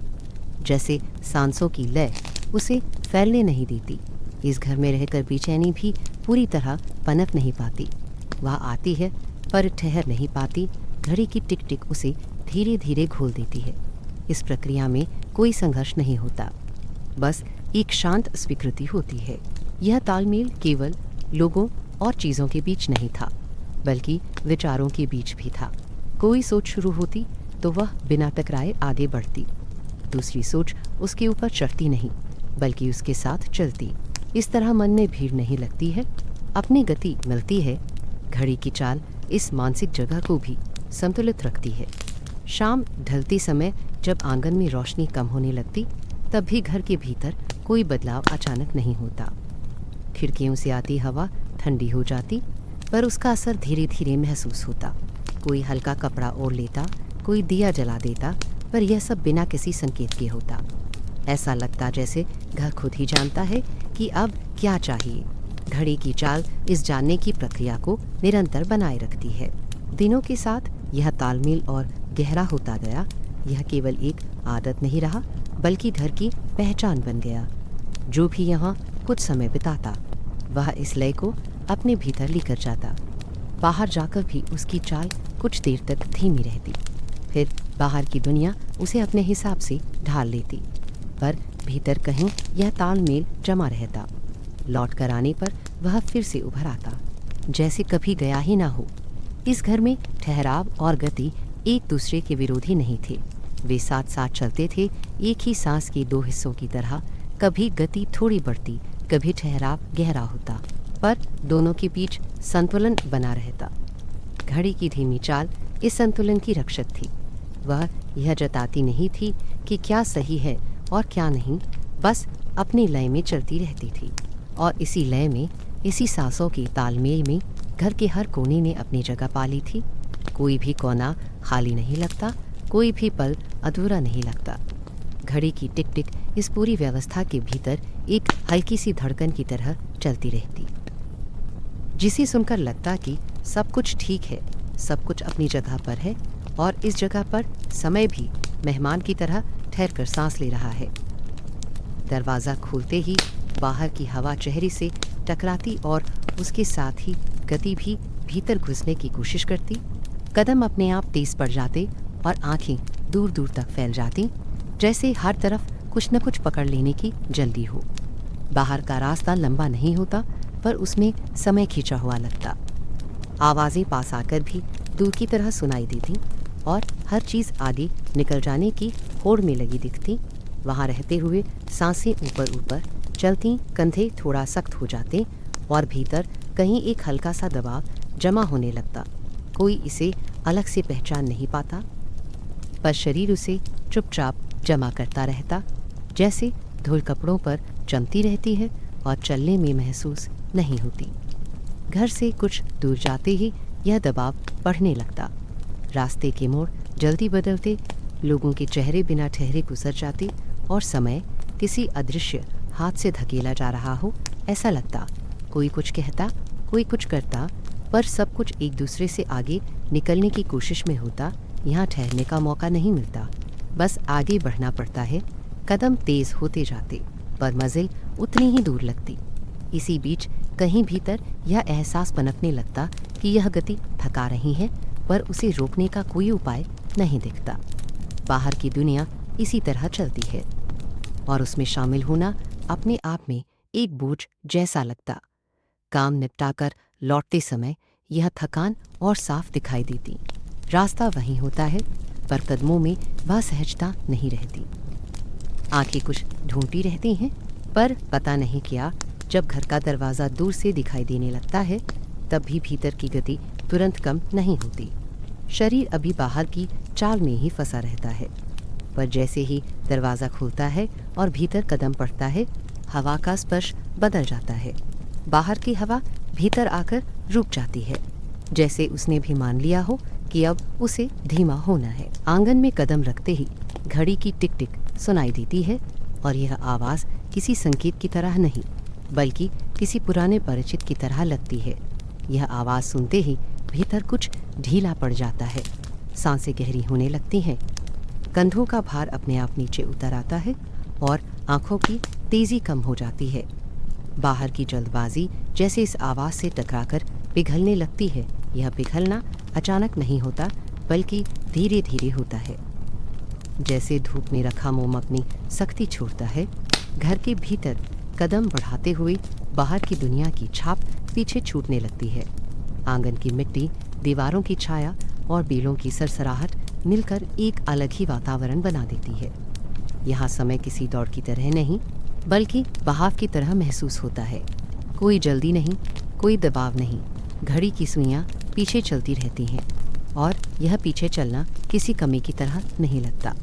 जैसे सांसों की लय उसे फैलने नहीं देती। इस घर में रहकर बेचैनी भी पूरी तरह पनप नहीं पाती। वह आती है पर ठहर नहीं पाती। घड़ी की टिक टिक उसे धीरे धीरे घोल देती है। इस प्रक्रिया में कोई संघर्ष नहीं होता, बस एक शांत स्वीकृति होती है। यह तालमेल केवल लोगों और चीज़ों के बीच नहीं था, बल्कि विचारों के बीच भी था। कोई सोच शुरू होती तो वह बिना टकराए आगे बढ़ती। दूसरी सोच उसके ऊपर चढ़ती नहीं, बल्कि उसके साथ चलती। इस तरह मन में भीड़ नहीं लगती है, अपनी गति मिलती है। घड़ी की चाल इस मानसिक जगह को भी संतुलित रखती है। शाम ढलते समय जब आंगन में रोशनी कम होने लगती, तब भी घर के भीतर कोई बदलाव अचानक नहीं होता। खिड़कियों से आती हवा ठंडी हो जाती, पर उसका असर धीरे धीरे महसूस होता। कोई हल्का कपड़ा ओढ़ लेता, कोई दिया जला देता, पर यह सब बिना किसी संकेत के होता। ऐसा लगता जैसे घर खुद ही जानता है कि अब क्या चाहिए। घड़ी की चाल इस जानने की प्रक्रिया को निरंतर बनाए रखती है। दिनों के साथ यह तालमेल और गहरा होता गया। यह केवल एक आदत नहीं रहा, बल्कि घर की पहचान बन गया। जो भी यहाँ कुछ समय बिताता, वह इस लय को अपने भीतर लेकर जाता। बाहर जाकर भी उसकी चाल कुछ देर तक धीमी रहती, फिर बाहर की दुनिया उसे अपने हिसाब से ढाल लेती। पर भीतर कहीं यह तालमेल जमा रहता। लौट कर आने पर वह फिर से उभर आता, जैसे कभी गया ही ना हो। इस घर में ठहराव और गति एक दूसरे के विरोधी नहीं थे। वे साथ साथ चलते थे, एक ही सांस के दो हिस्सों की तरह। कभी गति थोड़ी बढ़ती, कभी ठहराव गहरा होता, पर दोनों के बीच संतुलन बना रहता। घड़ी की धीमी चाल इस संतुलन की रक्षक थी। वह यह जताती नहीं थी कि क्या सही है और क्या नहीं, बस अपनी लय में चलती रहती थी। और इसी लय में, इसी सांसों के तालमेल में घर के हर कोने ने अपनी जगह पा ली थी। कोई भी कोना खाली नहीं लगता, कोई भी पल अधूरा नहीं लगता। घड़ी की टिक टिक इस पूरी व्यवस्था के भीतर एक हल्की सी धड़कन की तरह चलती रहती, जिसे सुनकर लगता कि सब कुछ ठीक है, सब कुछ अपनी जगह पर है और इस जगह पर समय भी मेहमान की तरह ठहर कर सांस ले रहा है। दरवाज़ा खोलते ही बाहर की हवा चेहरे से टकराती और उसके साथ ही गति भी भीतर घुसने की कोशिश करती। कदम अपने आप तेज पड़ जाते और आंखें दूर दूर तक फैल जाती, जैसे हर तरफ कुछ न कुछ पकड़ लेने की जल्दी हो। बाहर का रास्ता लंबा नहीं होता, पर उसमें समय खींचा हुआ लगता। आवाज़ें पास आकर भी दूर की तरह सुनाई देती और हर चीज़ आगे निकल जाने की होड़ में लगी दिखती। वहाँ रहते हुए सांसें ऊपर ऊपर चलती, कंधे थोड़ा सख्त हो जाते और भीतर कहीं एक हल्का सा दबाव जमा होने लगता। कोई इसे अलग से पहचान नहीं पाता, पर शरीर उसे चुपचाप जमा करता रहता, जैसे धूल कपड़ों पर जमती रहती है और चलने में महसूस नहीं होती। घर से कुछ दूर जाते ही यह दबाव बढ़ने लगता। रास्ते के मोड़ जल्दी बदलते, लोगों के चेहरे बिना ठहरे गुजर जाते और समय किसी अदृश्य हाथ से धकेला जा रहा हो ऐसा लगता। कोई कुछ कहता, कोई कुछ करता, पर सब कुछ एक दूसरे से आगे निकलने की कोशिश में होता। यहाँ ठहरने का मौका नहीं मिलता, बस आगे बढ़ना पड़ता है। कदम तेज होते जाते, पर मंजिल उतनी ही दूर लगती। इसी बीच कहीं भीतर यह एहसास पनपने लगता कि यह गति थका रही है, पर उसे रोकने का कोई उपाय नहीं दिखता। बाहर की दुनिया इसी तरह चलती है और उसमें शामिल होना अपने आप में एक बोझ जैसा लगता। काम निपटाकर लौटते समय यह थकान और साफ दिखाई देती। रास्ता वहीं होता है, पर कदमों में वह सहजता नहीं रहती। आंखें कुछ ढूंढती रहती हैं, पर पता नहीं क्या, जब घर का दरवाज़ा दूर से दिखाई देने लगता है, तब भी भीतर की गति तुरंत कम नहीं होती। शरीर अभी बाहर की चाल में ही फंसा रहता है, पर जैसे ही दरवाज़ा खुलता है और भीतर कदम पड़ता है, हवा का स्पर्श बदल जाता है। बाहर की हवा भीतर आकर रुक जाती है, जैसे उसने भी मान लिया हो कि अब उसे धीमा होना है। आंगन में कदम रखते ही घड़ी की टिक टिक सुनाई देती है और यह आवाज़ किसी संकेत की तरह नहीं, बल्कि किसी पुराने परिचित की तरह लगती है। यह आवाज़ सुनते ही भीतर कुछ ढीला पड़ जाता है, सांसें गहरी होने लगती हैं, कंधों का भार अपने आप नीचे उतर आता है और आंखों की तेज़ी कम हो जाती है। बाहर की जल्दबाजी जैसे इस आवाज़ से टकराकर पिघलने लगती है। यह पिघलना अचानक नहीं होता, बल्कि धीरे धीरे होता है, जैसे धूप में रखा मोम अपनी सख्ती छोड़ता है। घर के भीतर कदम बढ़ाते हुए बाहर की दुनिया की छाप पीछे छूटने लगती है। आंगन की मिट्टी, दीवारों की छाया और बेलों की सरसराहट मिलकर एक अलग ही वातावरण बना देती है। यहाँ समय किसी दौड़ की तरह नहीं, बल्कि बहाव की तरह महसूस होता है। कोई जल्दी नहीं, कोई दबाव नहीं। घड़ी की सुइयाँ पीछे चलती रहती हैं और यह पीछे चलना किसी कमी की तरह नहीं लगता।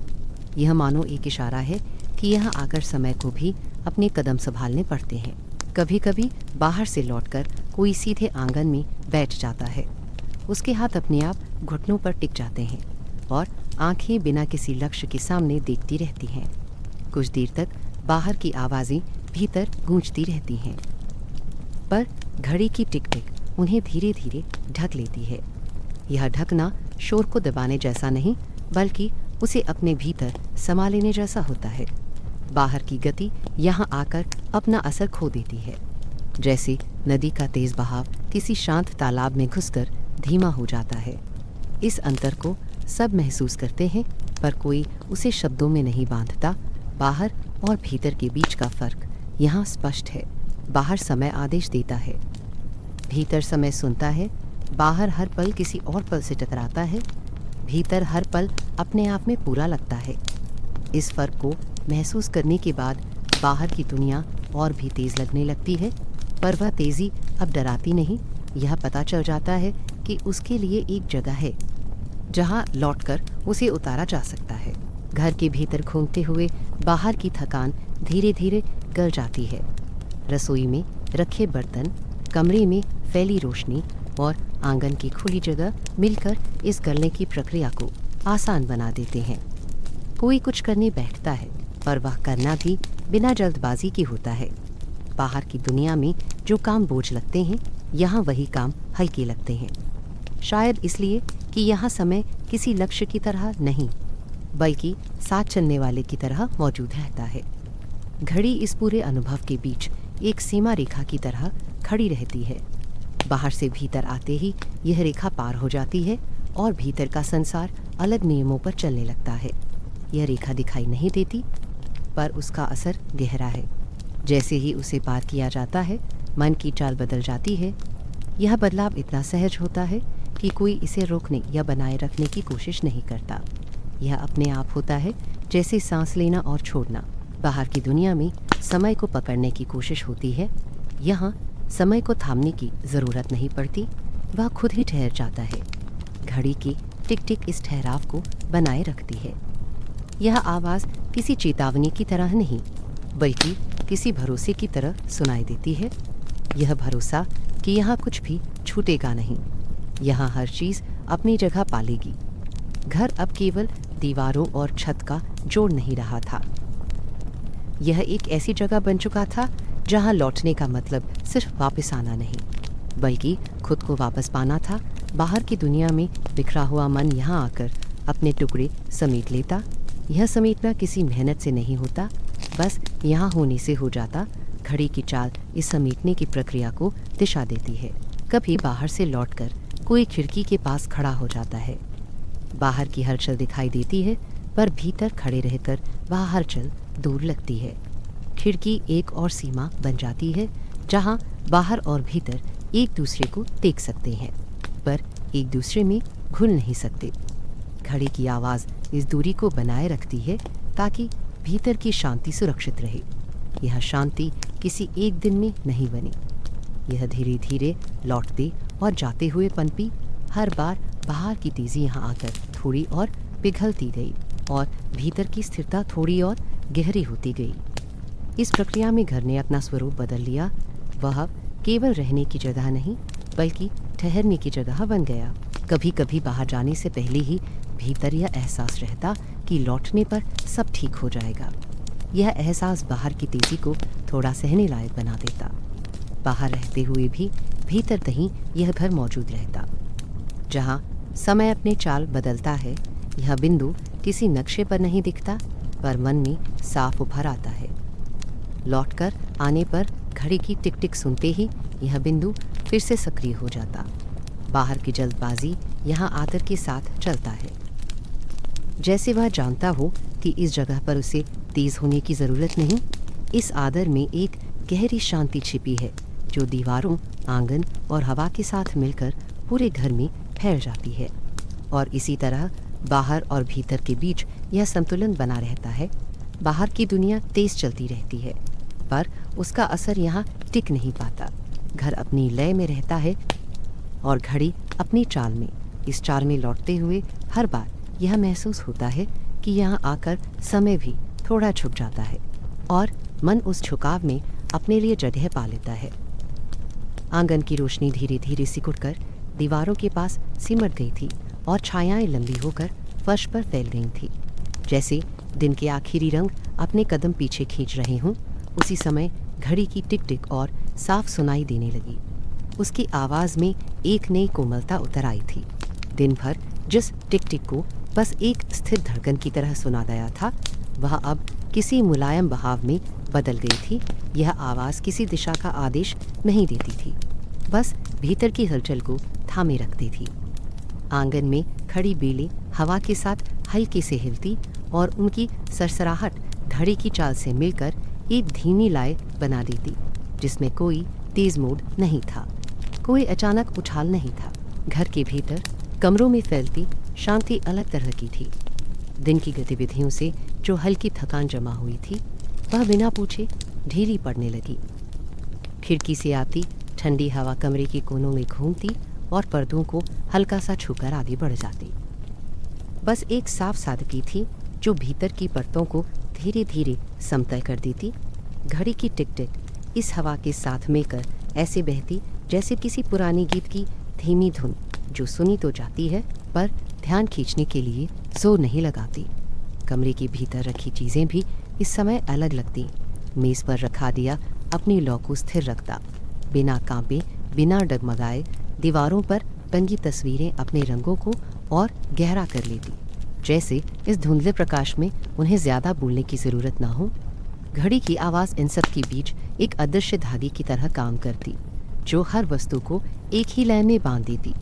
यह मानो एक इशारा है कि यहाँ आकर समय को भी अपने कदम संभालने पड़ते हैं। कभी कभी बाहर से लौटकर कोई सीधे आंगन में बैठ जाता है। उसके हाथ अपने आप घुटनों पर टिक जाते हैं और आंखें बिना किसी लक्ष्य के सामने देखती रहती हैं। कुछ देर तक बाहर की आवाज़ें भीतर गूंजती रहती हैं, पर घड़ी की टिक टिक उन्हें धीरे धीरे ढक लेती है। यह ढकना शोर को दबाने जैसा नहीं, बल्कि उसे अपने भीतर समा लेने जैसा होता है। बाहर की गति यहाँ आकर अपना असर खो देती है, जैसे नदी का तेज बहाव किसी शांत तालाब में घुसकर धीमा हो जाता है। इस अंतर को सब महसूस करते हैं, पर कोई उसे शब्दों में नहीं बांधता। बाहर और भीतर के बीच का फर्क यहाँ स्पष्ट है। बाहर समय आदेश देता है, भीतर समय सुनता है। बाहर हर पल किसी और पल से टकराता है, भीतर हर पल अपने आप में पूरा लगता है। इस फर्क को महसूस करने के बाद बाहर की दुनिया और भी तेज लगने लगती है, पर वह तेजी अब डराती नहीं। यह पता चल जाता है कि उसके लिए एक जगह है जहां लौटकर उसे उतारा जा सकता है। घर के भीतर घूमते हुए बाहर की थकान धीरे धीरे गल जाती है। रसोई में रखे बर्तन, कमरे में फैली रोशनी और आंगन की खुली जगह मिलकर इस गलने की प्रक्रिया को आसान बना देते हैं। कोई कुछ करने बैठता है, पर वह करना भी बिना जल्दबाजी के होता है। बाहर की दुनिया में जो काम बोझ लगते हैं, यहाँ वही काम हल्के लगते हैं। शायद इसलिए कि यहाँ समय किसी लक्ष्य की तरह नहीं, बल्कि साथ चलने वाले की तरह मौजूद रहता है। घड़ी इस पूरे अनुभव के बीच एक सीमा रेखा की तरह खड़ी रहती है। बाहर से भीतर आते ही यह रेखा पार हो जाती है और भीतर का संसार अलग नियमों पर चलने लगता है। यह रेखा दिखाई नहीं देती, पर उसका असर गहरा है। जैसे ही उसे पार किया जाता है, मन की चाल बदल जाती है। यह बदलाव इतना सहज होता है कि कोई इसे रोकने या बनाए रखने की कोशिश नहीं करता। यह अपने आप होता है, जैसे सांस लेना और छोड़ना। बाहर की दुनिया में समय को पकड़ने की कोशिश होती है, यहाँ समय को थामने की ज़रूरत नहीं पड़ती, वह खुद ही ठहर जाता है। घड़ी की टिक टिक इस ठहराव को बनाए रखती है। यह आवाज़ किसी चेतावनी की तरह नहीं, बल्कि किसी भरोसे की तरह सुनाई देती है। यह भरोसा कि यहाँ कुछ भी छूटेगा नहीं, यहाँ हर चीज़ अपनी जगह पालेगी। घर अब केवल दीवारों और छत का जोड़ नहीं रहा था, यह एक ऐसी जगह बन चुका था जहाँ लौटने का मतलब सिर्फ वापस आना नहीं, बल्कि खुद को वापस पाना था। बाहर की दुनिया में बिखरा हुआ मन यहाँ आकर अपने टुकड़े समेट लेता। यह समेटना किसी मेहनत से नहीं होता, बस यहाँ होने से हो जाता। घड़ी की चाल इस समेटने की प्रक्रिया को दिशा देती है। कभी बाहर से लौटकर कोई खिड़की के पास खड़ा हो जाता है। बाहर की हलचल दिखाई देती है, पर भीतर खड़े रहकर वह हलचल दूर लगती है। खिड़की एक और सीमा बन जाती है, जहाँ बाहर और भीतर एक दूसरे को देख सकते हैं, पर एक दूसरे में घुल नहीं सकते। घड़ी की आवाज़ इस दूरी को बनाए रखती है ताकि भीतर की शांति सुरक्षित रहे। यह शांति किसी एक दिन में नहीं बनी, यह धीरे धीरे लौटते और जाते हुए पनपी। हर बार बाहर की तेज़ी यहाँ आकर थोड़ी और पिघलती गई और भीतर की स्थिरता थोड़ी और गहरी होती गई। इस प्रक्रिया में घर ने अपना स्वरूप बदल लिया। वह केवल रहने की जगह नहीं, बल्कि ठहरने की जगह बन गया। कभी कभी बाहर जाने से पहले ही भीतर यह एहसास रहता कि लौटने पर सब ठीक हो जाएगा। यह एहसास बाहर की तेज़ी को थोड़ा सहने लायक बना देता। बाहर रहते हुए भी भीतर कहीं यह घर मौजूद रहता, जहाँ समय अपने चाल बदलता है। यह बिंदु किसी नक्शे पर नहीं दिखता, पर मन में साफ उभर आता है। लौटकर आने पर घड़ी की टिक टिक सुनते ही यह बिंदु फिर से सक्रिय हो जाता। बाहर की जल्दबाजी यहाँ आदर के साथ चलता है, जैसे वह जानता हो कि इस जगह पर उसे तेज होने की ज़रूरत नहीं। इस आदर में एक गहरी शांति छिपी है, जो दीवारों, आंगन और हवा के साथ मिलकर पूरे घर में फैल जाती है। और इसी तरह बाहर और भीतर के बीच यह संतुलन बना रहता है। बाहर की दुनिया तेज चलती रहती है, पर उसका असर यहाँ टिक नहीं पाता। घर अपनी लय में रहता है और घड़ी अपनी चाल में। इस चाल में लौटते हुए हर बार यह महसूस होता है कि यहाँ आकर समय भी थोड़ा झुक जाता है और मन उस झुकाव में अपने लिए जगह पा लेता है। आंगन की रोशनी धीरे धीरे सिकुड़कर दीवारों के पास सिमट गई थी और छायाएं लंबी होकर फर्श पर फैल गई थी, जैसे दिन के आखिरी रंग अपने कदम पीछे खींच रहे हों। उसी समय घड़ी की टिक टिक और साफ सुनाई देने लगी। उसकी आवाज़ में एक नई कोमलता उतर आई थी। दिन भर जिस टिक टिक को बस एक स्थिर धड़कन की तरह सुना गया था, वह अब किसी मुलायम बहाव में बदल गई थी। यह आवाज़ किसी दिशा का आदेश नहीं देती थी, बस भीतर की हलचल को थामे रखती थी। आंगन में खड़ी बेलें हवा के साथ हल्के से हिलती और उनकी सरसराहट घड़ी की चाल से मिलकर एक धीमी लय बना देती, जिसमें कोई तेज मोड़ नहीं था, कोई अचानक उछाल नहीं था। घर के भीतर कमरों में फैलती शांति अलग तरह की थी। दिन की गतिविधियों से जो हल्की थकान जमा हुई थी, वह बिना पूछे ढीली पड़ने लगी। खिड़की से आती ठंडी हवा कमरे के कोनों में घूमती और पर्दों को हल्का सा छूकर आगे बढ़ जाती। बस एक साफ सादगी थी जो भीतर की परतों को धीरे धीरे समतल कर देती। घड़ी की टिक टिक इस हवा के साथ मिलकर ऐसे बहती जैसे किसी पुरानी गीत की धीमी धुन, जो सुनी तो जाती है पर ध्यान खींचने के लिए जोर नहीं लगाती। कमरे के भीतर रखी चीज़ें भी इस समय अलग लगती। मेज़ पर रखा दिया अपनी लौ को स्थिर रखता, बिना कांपे, बिना डगमगाए। दीवारों पर टंगी तस्वीरें अपने रंगों को और गहरा कर लेती, जैसे इस धुंधले प्रकाश में उन्हें ज़्यादा बोलने की ज़रूरत ना हो। घड़ी की आवाज़ इन सब के बीच एक अदृश्य धागे की तरह काम करती, जो हर वस्तु को एक ही लय में बांध देती।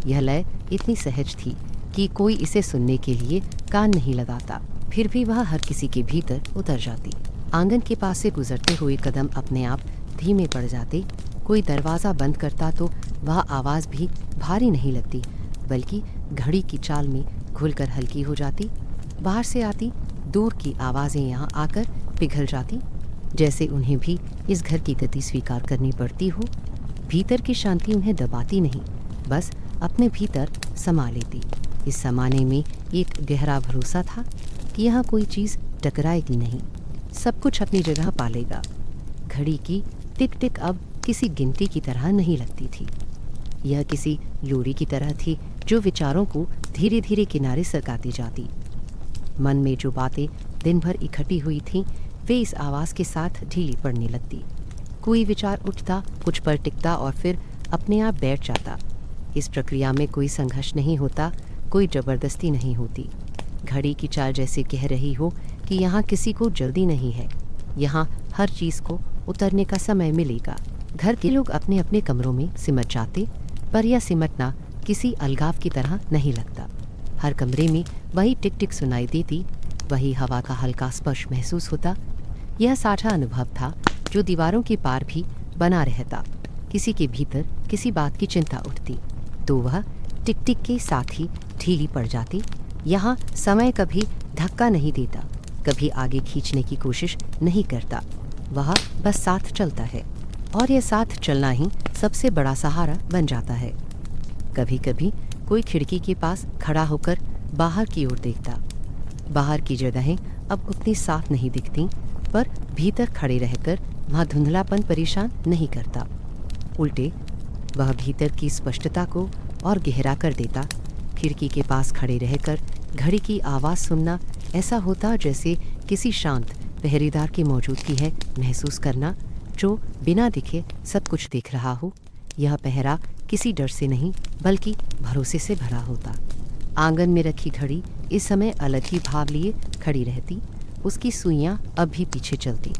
यह लय इतनी सहज थी कि कोई इसे सुनने के लिए कान नहीं लगाता, फिर भी वह हर किसी के भीतर उतर जाती। आंगन के पास से गुजरते हुए कदम अपने आप धीमे पड़ जाते। कोई दरवाज़ा बंद करता तो वह आवाज़ भी भारी नहीं लगती, बल्कि घड़ी की चाल में घुलकर हल्की हो जाती। बाहर से आती दूर की आवाज़ें यहाँ आकर पिघल जाती, जैसे उन्हें भी इस घर की गति स्वीकार करनी पड़ती हो। भीतर की शांति उन्हें दबाती नहीं, बस अपने भीतर समा लेती। इस समाने में एक गहरा भरोसा था कि यहाँ कोई चीज़ टकराएगी नहीं, सब कुछ अपनी जगह पालेगा। घड़ी की टिक टिक अब किसी गिनती की तरह नहीं लगती थी, यह किसी लोरी की तरह थी जो विचारों को धीरे धीरे किनारे सरकाती जाती। मन में जो बातें दिन भर इकट्ठी हुई थीं, वे इस आवाज़ के साथ ढीली पड़ने लगती। कोई विचार उठता, कुछ पर टिकता और फिर अपने आप बैठ जाता। इस प्रक्रिया में कोई संघर्ष नहीं होता, कोई ज़बरदस्ती नहीं होती। घड़ी की चाल जैसे कह रही हो कि यहाँ किसी को जल्दी नहीं है, यहाँ हर चीज़ को उतरने का समय मिलेगा। घर के लोग अपने अपने कमरों में सिमट जाते, पर यह सिमटना किसी अलगाव की तरह नहीं लगता। हर कमरे में वही टिक टिक सुनाई देती, वही हवा का हल्का स्पर्श महसूस होता। यह साझा अनुभव था जो दीवारों के पार भी बना रहता। किसी के भीतर किसी बात की चिंता उठती तो वह टिक टिक के साथ ही ढीली पड़ जाती। यहाँ समय कभी धक्का नहीं देता, कभी आगे खींचने की कोशिश नहीं करता, वह बस साथ चलता है और यह साथ चलना ही सबसे बड़ा सहारा बन जाता है। कभी कभी कोई खिड़की के पास खड़ा होकर बाहर की ओर देखता। बाहर की जगहें अब उतनी साफ नहीं दिखती, पर भीतर खड़े रहकर वहाँ धुंधलापन परेशान नहीं करता। उल्टे वह भीतर की स्पष्टता को और गहरा कर देता। खिड़की के पास खड़े रहकर घड़ी की आवाज़ सुनना ऐसा होता जैसे किसी शांत पहरेदार की मौजूदगी है महसूस करना, जो बिना दिखे सब कुछ देख रहा हो। यह पहरा किसी डर से नहीं बल्कि भरोसे से भरा होता। आंगन में रखी घड़ी इस समय अलग ही भाव लिए खड़ी रहती। उसकी सुइयाँ अब भी पीछे चलती,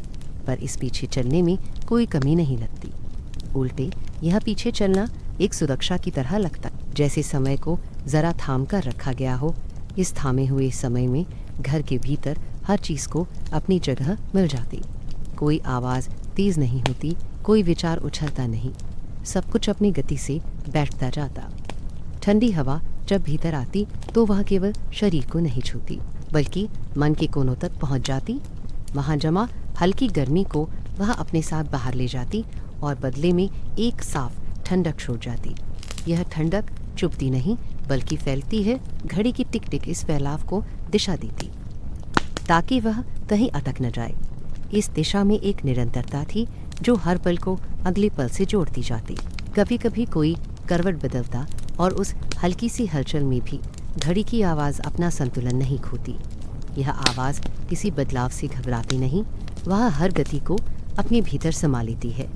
पर इस पीछे चलने में कोई कमी नहीं लगती। उल्टे यह पीछे चलना एक सुरक्षा की तरह लगता, जैसे समय को ज़रा थाम कर रखा गया हो। इस थामे हुए समय में घर के भीतर हर चीज़ को अपनी जगह मिल जाती। कोई आवाज़ तेज़ नहीं होती, कोई विचार उछलता नहीं, सब कुछ अपनी गति से बैठता जाता। ठंडी हवा जब भीतर आती तो वह केवल शरीर को नहीं छूती, बल्कि मन के कोनों तक पहुंच जाती। वहाँ जमा हल्की गर्मी को वह अपने साथ बाहर ले जाती और बदले में एक साफ ठंडक छोड़ जाती। यह ठंडक चुभती नहीं बल्कि फैलती है। घड़ी की टिक टिक इस फैलाव को दिशा देती ताकि वह कहीं अटक न जाए। इस दिशा में एक निरंतरता थी जो हर पल को अगले पल से जोड़ती जाती। कभी कभी कोई करवट बदलता और उस हल्की सी हलचल में भी घड़ी की आवाज़ अपना संतुलन नहीं खोती। यह आवाज़ किसी बदलाव से घबराती नहीं, वह हर गति को अपने भीतर समा लेती है,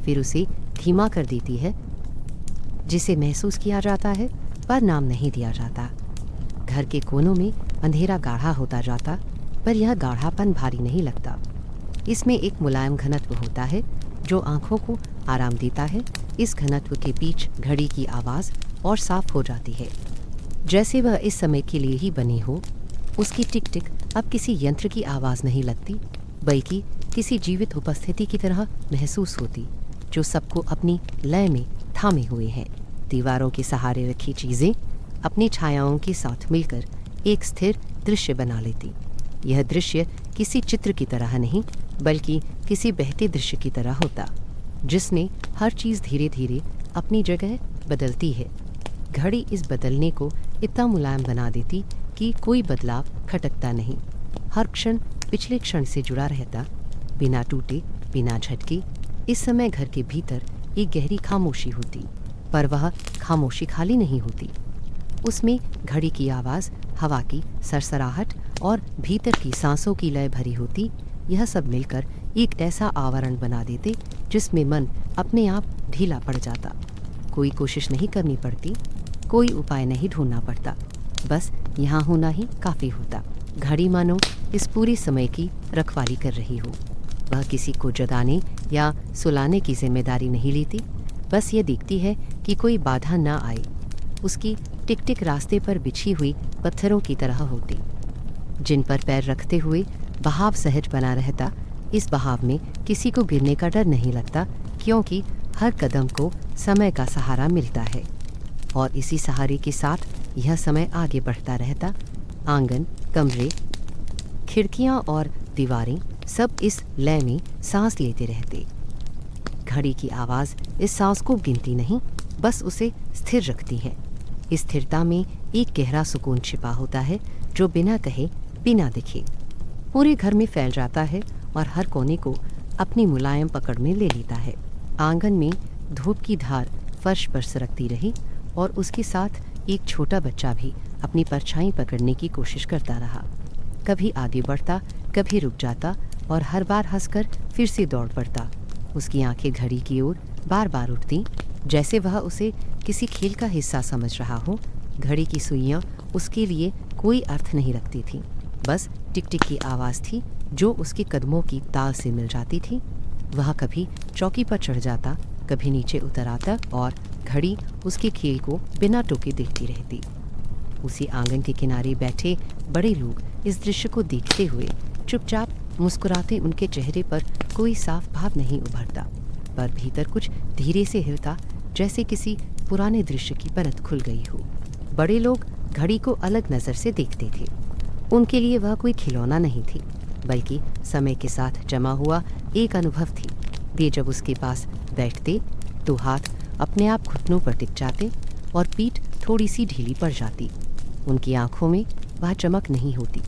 फिर उसे धीमा कर देती है, जिसे महसूस किया जाता है पर नाम नहीं दिया जाता। घर के कोनों में अंधेरा गाढ़ा होता जाता, पर यह गाढ़ापन भारी नहीं लगता। इसमें एक मुलायम घनत्व होता है जो आंखों को आराम देता है। इस घनत्व के बीच घड़ी की आवाज़ और साफ हो जाती है, जैसे वह इस समय के लिए ही बनी हो। उसकी टिक टिक अब किसी यंत्र की आवाज़ नहीं लगती, बल्कि किसी जीवित उपस्थिति की तरह महसूस होती, जो सबको अपनी लय में थामे हुए है। दीवारों के सहारे रखी चीज़ें अपनी छायाओं के साथ मिलकर एक स्थिर दृश्य बना लेती। यह दृश्य किसी चित्र की तरह नहीं, बल्कि किसी बहते दृश्य की तरह होता, जिसमें हर चीज़ धीरे धीरे अपनी जगह बदलती है। घड़ी इस बदलने को इतना मुलायम बना देती कि कोई बदलाव खटकता नहीं। हर क्षण पिछले क्षण से जुड़ा रहता, बिना टूटे, बिना झटके। इस समय घर के भीतर एक गहरी खामोशी होती, पर वह खामोशी खाली नहीं होती। उसमें घड़ी की आवाज़, हवा की सरसराहट और भीतर की सांसों की लय भरी होती। यह सब मिलकर एक ऐसा आवरण बना देते जिसमें मन अपने आप ढीला पड़ जाता। कोई कोशिश नहीं करनी पड़ती, कोई उपाय नहीं ढूंढना पड़ता, बस यहाँ होना ही काफ़ी होता। घड़ी मानो इस पूरे समय की रखवाली कर रही हो। वह किसी को जगाने या सुलाने की जिम्मेदारी नहीं लेती, बस ये देखती है कि कोई बाधा ना आए। उसकी टिक टिक रास्ते पर बिछी हुई पत्थरों की तरह होती, जिन पर पैर रखते हुए बहाव सहज बना रहता। इस बहाव में किसी को गिरने का डर नहीं लगता, क्योंकि हर कदम को समय का सहारा मिलता है और इसी सहारे के साथ यह समय आगे बढ़ता रहता। आंगन, कमरे, खिड़कियां और दीवारें सब इस लय में सांस लेते रहते। घड़ी की आवाज़ इस सांस को गिनती नहीं, बस उसे स्थिर रखती है। इस स्थिरता में एक गहरा सुकून छिपा होता है, जो बिना कहे, बिना दिखे पूरे घर में फैल जाता है और हर कोने को अपनी मुलायम पकड़ में ले लेता है। आंगन में धूप की धार फर्श पर सरकती रही और उसके साथ एक छोटा बच्चा भी अपनी परछाई पकड़ने की कोशिश करता रहा। कभी आगे बढ़ता, कभी रुक जाता और हर बार हंसकर फिर से दौड़ पड़ता। उसकी आंखें घड़ी की ओर बार बार उठती, जैसे वह उसे किसी खेल का हिस्सा समझ रहा हो। घड़ी की सुइयां उसके लिए कोई अर्थ नहीं रखती थीं, बस टिक टिक की आवाज़ थी जो उसके कदमों की ताल से मिल जाती थी। वह कभी चौकी पर चढ़ जाता, कभी नीचे उतर आता और घड़ी उसके खेल को बिना टोके देखती रहती। उसी आंगन के किनारे बैठे बड़े लोग इस दृश्य को देखते हुए चुपचाप मुस्कुराते, उनके चेहरे पर कोई साफ भाव नहीं उभरता, पर भीतर कुछ धीरे से हिलता, जैसे किसी पुराने दृश्य की परत खुल गई हो। बड़े लोग घड़ी को अलग नज़र से देखते थे। उनके लिए वह कोई खिलौना नहीं थी, बल्कि समय के साथ जमा हुआ एक अनुभव थी। वे जब उसके पास बैठते तो हाथ अपने आप घुटनों पर टिक जाते और पीठ थोड़ी सी ढीली पड़ जाती। उनकी आंखों में वह चमक नहीं होती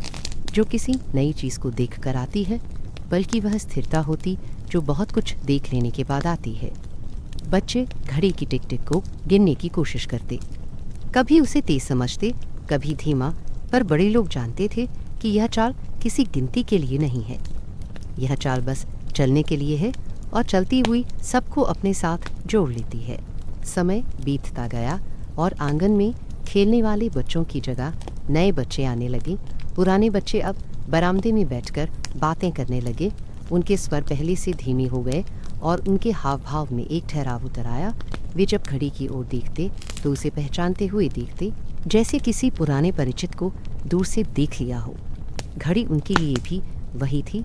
जो किसी नई चीज़ को देख कर आती है, बल्कि वह स्थिरता होती जो बहुत कुछ देख लेने के बाद आती है। बच्चे घड़ी की टिक टिक को गिनने की कोशिश करते, कभी उसे तेज समझते, कभी धीमा, पर बड़े लोग जानते थे कि यह चाल किसी गिनती के लिए नहीं है। यह चाल बस चलने के लिए है और चलती हुई सबको अपने साथ जोड़ लेती है। समय बीतता गया और आंगन में खेलने वाले बच्चों की जगह नए बच्चे आने लगे। पुराने बच्चे अब बरामदे में बैठकर बातें करने लगे। उनके स्वर पहले से धीमे हो गए और उनके हाव भाव में एक ठहराव उतर आया। वे जब घड़ी की ओर देखते तो उसे पहचानते हुए देखते, जैसे किसी पुराने परिचित को दूर से देख लिया हो। घड़ी उनके लिए भी वही थी,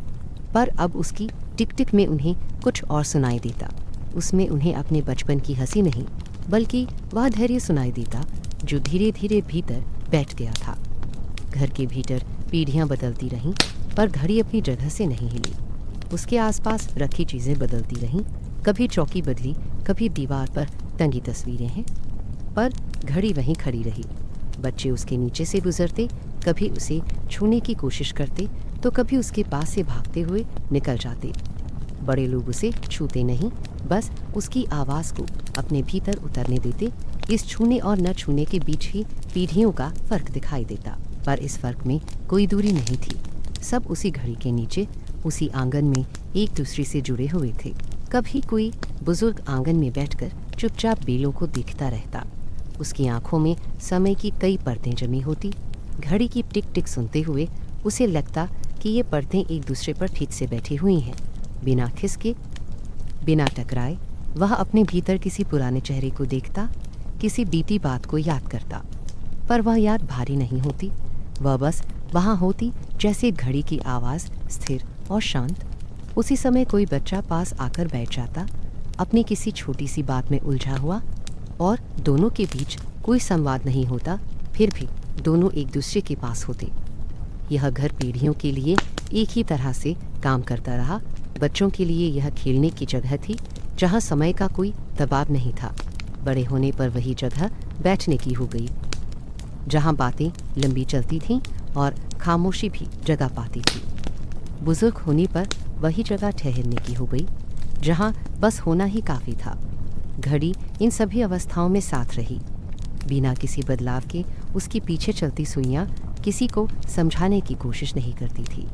पर अब उसकी टिक टिक में उन्हें कुछ और सुनाई देता। उसमें उन्हें अपने बचपन की हंसी नहीं, बल्कि वह धैर्य सुनाई देता जो धीरे धीरे भीतर बैठ गया था। घर के भीतर पीढ़ियां बदलती रहीं, पर घड़ी अपनी जगह से नहीं हिली। उसके आसपास रखी चीज़ें बदलती रहीं, कभी चौकी बदली, कभी दीवार पर टंगी तस्वीरें हैं, पर घड़ी वहीं खड़ी रही। बच्चे उसके नीचे से गुजरते, कभी उसे छूने की कोशिश करते तो कभी उसके पास से भागते हुए निकल जाते। बड़े लोग उसे छूते नहीं, बस उसकी आवाज़ को अपने भीतर उतरने देते। इस छूने और न छूने के बीच ही पीढ़ियों का फ़र्क दिखाई देता, पर इस फ़र्क में कोई दूरी नहीं थी। सब उसी घड़ी के नीचे, उसी आंगन में एक दूसरे से जुड़े हुए थे। कभी कोई बुजुर्ग आंगन में बैठकर चुपचाप बेलों को देखता रहता। उसकी आंखों में समय की कई परतें जमी होती। घड़ी की टिक टिक सुनते हुए उसे लगता कि ये परतें एक दूसरे पर ठीक से बैठी हुई हैं। बिना खिसके, बिना टकराए, वह अपने भीतर किसी पुराने चेहरे को देखता, किसी बीती बात को याद करता। पर वह याद भारी नहीं होती, वह बस वहाँ होती जैसे घड़ी की आवाज़ स्थिर और शांत। उसी समय कोई बच्चा पास आकर बैठ जाता, अपनी किसी छोटी सी बात में उलझा हुआ, और दोनों के बीच कोई संवाद नहीं होता, फिर भी दोनों एक दूसरे के पास होते। यह घर पीढ़ियों के लिए एक ही तरह से काम करता रहा। बच्चों के लिए यह खेलने की जगह थी, जहाँ समय का कोई दबाव नहीं था। बड़े होने पर वही जगह बैठने की हो गई, जहाँ बातें लंबी चलती थीं और खामोशी भी जगह पाती थी। बुजुर्ग होने पर वही जगह ठहरने की हो गई, जहाँ बस होना ही काफ़ी था। घड़ी इन सभी अवस्थाओं में साथ रही। बिना किसी बदलाव के उसकी पीछे चलती सुइयाँ किसी को समझाने की कोशिश नहीं करती थी,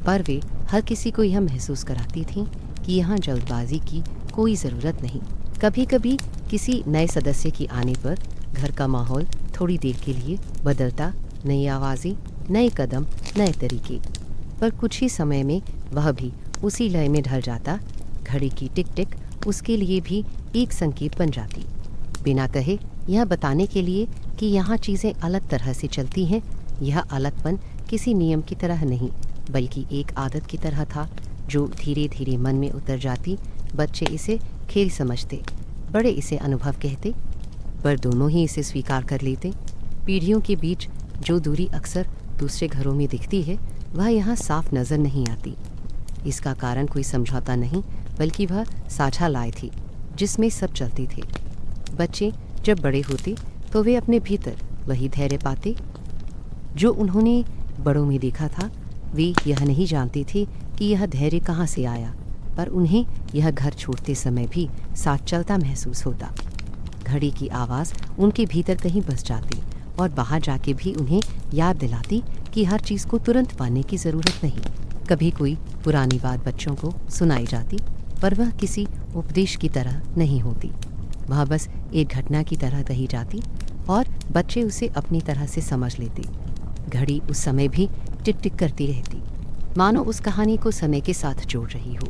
पर वे हर किसी को यह महसूस कराती थीं कि यहाँ जल्दबाजी की कोई ज़रूरत नहीं। कभी कभी किसी नए सदस्य के आने पर घर का माहौल थोड़ी देर के लिए बदलता, नई आवाज़ें, नए कदम, नए तरीके, पर कुछ ही समय में वह भी उसी लय में ढल जाता। घड़ी की टिक टिक उसके लिए भी एक संकेत बन जाती, बिना कहे यह बताने के लिए कि यहाँ चीज़ें अलग तरह से चलती हैं। यह अलगपन किसी नियम की तरह नहीं, बल्कि एक आदत की तरह था, जो धीरे धीरे मन में उतर जाती। बच्चे इसे खेल समझते, बड़े इसे अनुभव कहते, पर दोनों ही इसे स्वीकार कर लेते। पीढ़ियों के बीच जो दूरी अक्सर दूसरे घरों में दिखती है, वह यहाँ साफ नज़र नहीं आती। इसका कारण कोई समझौता नहीं, बल्कि वह साझा लाए थी, जिसमें सब चलते थे। बच्चे जब बड़े होते तो वे अपने भीतर वही धैर्य पाते जो उन्होंने बड़ों में देखा था। वे यह नहीं जानते थे कि यह धैर्य कहाँ से आया, पर उन्हें यह घर छोड़ते समय भी साथ चलता महसूस होता। घड़ी की आवाज़ उनके भीतर कहीं बस जाती और बाहर जाके भी उन्हें याद दिलाती कि हर चीज़ को तुरंत पाने की ज़रूरत नहीं। कभी कोई पुरानी बात बच्चों को सुनाई जाती, पर वह किसी उपदेश की तरह नहीं होती। वह बस एक घटना की तरह कही जाती और बच्चे उसे अपनी तरह से समझ लेते। घड़ी उस समय भी टिक टिक करती रहती, मानो उस कहानी को समय के साथ जोड़ रही हो।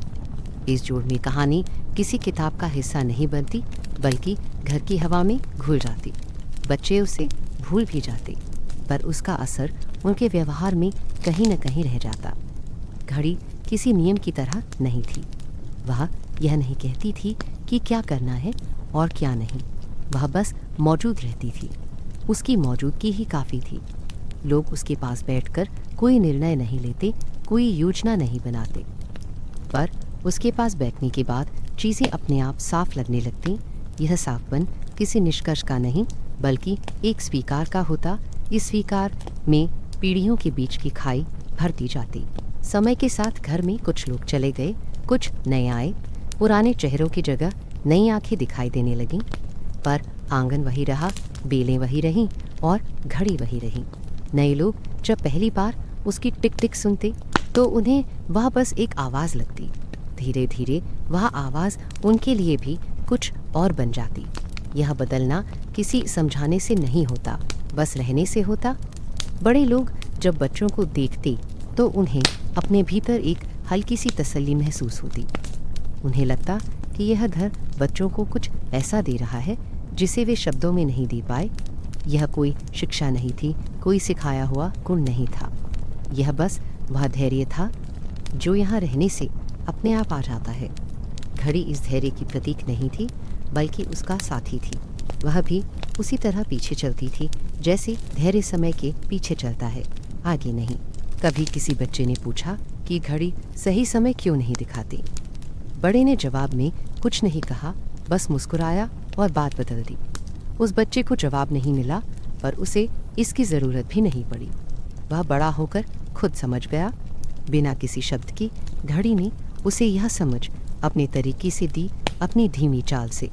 इस जोड़ में कहानी किसी किताब का हिस्सा नहीं बनती, बल्कि घर की हवा में घुल जाती। बच्चे उसे भूल भी जाते, पर उसका असर उनके व्यवहार में कहीं न कहीं रह जाता। घड़ी किसी नियम की तरह नहीं थी। वह यह नहीं कहती थी कि क्या करना है और क्या नहीं। वह बस मौजूद रहती थी। उसकी मौजूदगी ही काफ़ी थी। लोग उसके पास बैठकर कोई निर्णय नहीं लेते, कोई योजना नहीं बनाते, पर उसके पास बैठने के बाद चीज़ें अपने आप साफ लगने लगती। यह साफपन किसी निष्कर्ष का नहीं, बल्कि एक स्वीकार का होता। इस स्वीकार में पीढ़ियों के बीच की खाई भरती जाती। समय के साथ घर में कुछ लोग चले गए, कुछ नए आए। पुराने चेहरों की जगह नई आंखें दिखाई देने लगीं, पर आंगन वही रहा, बेलें वही रहीं और घड़ी वही रही। नए लोग जब पहली बार उसकी टिक टिक सुनते तो उन्हें वह बस एक आवाज़ लगती। धीरे धीरे वह आवाज़ उनके लिए भी कुछ और बन जाती। यह बदलना किसी समझाने से नहीं होता, बस रहने से होता। बड़े लोग जब बच्चों को देखते तो उन्हें अपने भीतर एक हल्की सी तसल्ली महसूस होती। उन्हें लगता कि यह घर बच्चों को कुछ ऐसा दे रहा है जिसे वे शब्दों में नहीं दे पाए। यह कोई शिक्षा नहीं थी, कोई सिखाया हुआ गुण नहीं था। यह बस वह धैर्य था जो यहाँ रहने से अपने आप आ जाता है। घड़ी इस धैर्य की प्रतीक नहीं थी, बल्कि उसका साथी थी। वह भी उसी तरह पीछे चलती थी जैसे धैर्य समय के पीछे चलता है, आगे नहीं। कभी किसी बच्चे ने पूछा कि घड़ी सही समय क्यों नहीं दिखाती। बड़े ने जवाब में कुछ नहीं कहा, बस मुस्कुराया और बात बदल दी। उस बच्चे को जवाब नहीं मिला, पर उसे इसकी ज़रूरत भी नहीं पड़ी। वह बड़ा होकर खुद समझ गया, बिना किसी शब्द की। घड़ी ने उसे यह समझ अपने तरीके से दी, अपनी धीमी चाल से।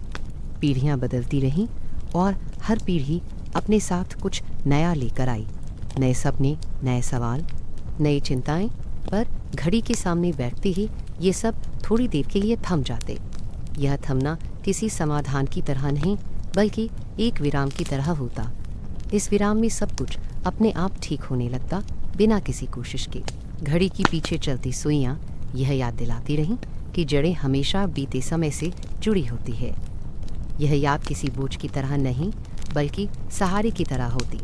पीढ़ियाँ बदलती रहीं और हर पीढ़ी अपने साथ कुछ नया लेकर आई। नए सपने, नए सवाल, नई चिंताएं, पर घड़ी के सामने बैठते ही ये सब थोड़ी देर के लिए थम जाते। यह थमना किसी समाधान की तरह नहीं, बल्कि एक विराम की तरह होता। इस विराम में सब कुछ अपने आप ठीक होने लगता, बिना किसी कोशिश के। घड़ी की पीछे चलती सुइयाँ यह याद दिलाती रहीं कि जड़ें हमेशा बीते समय से जुड़ी होती है। यह याद किसी बोझ की तरह नहीं, बल्कि सहारे की तरह होती।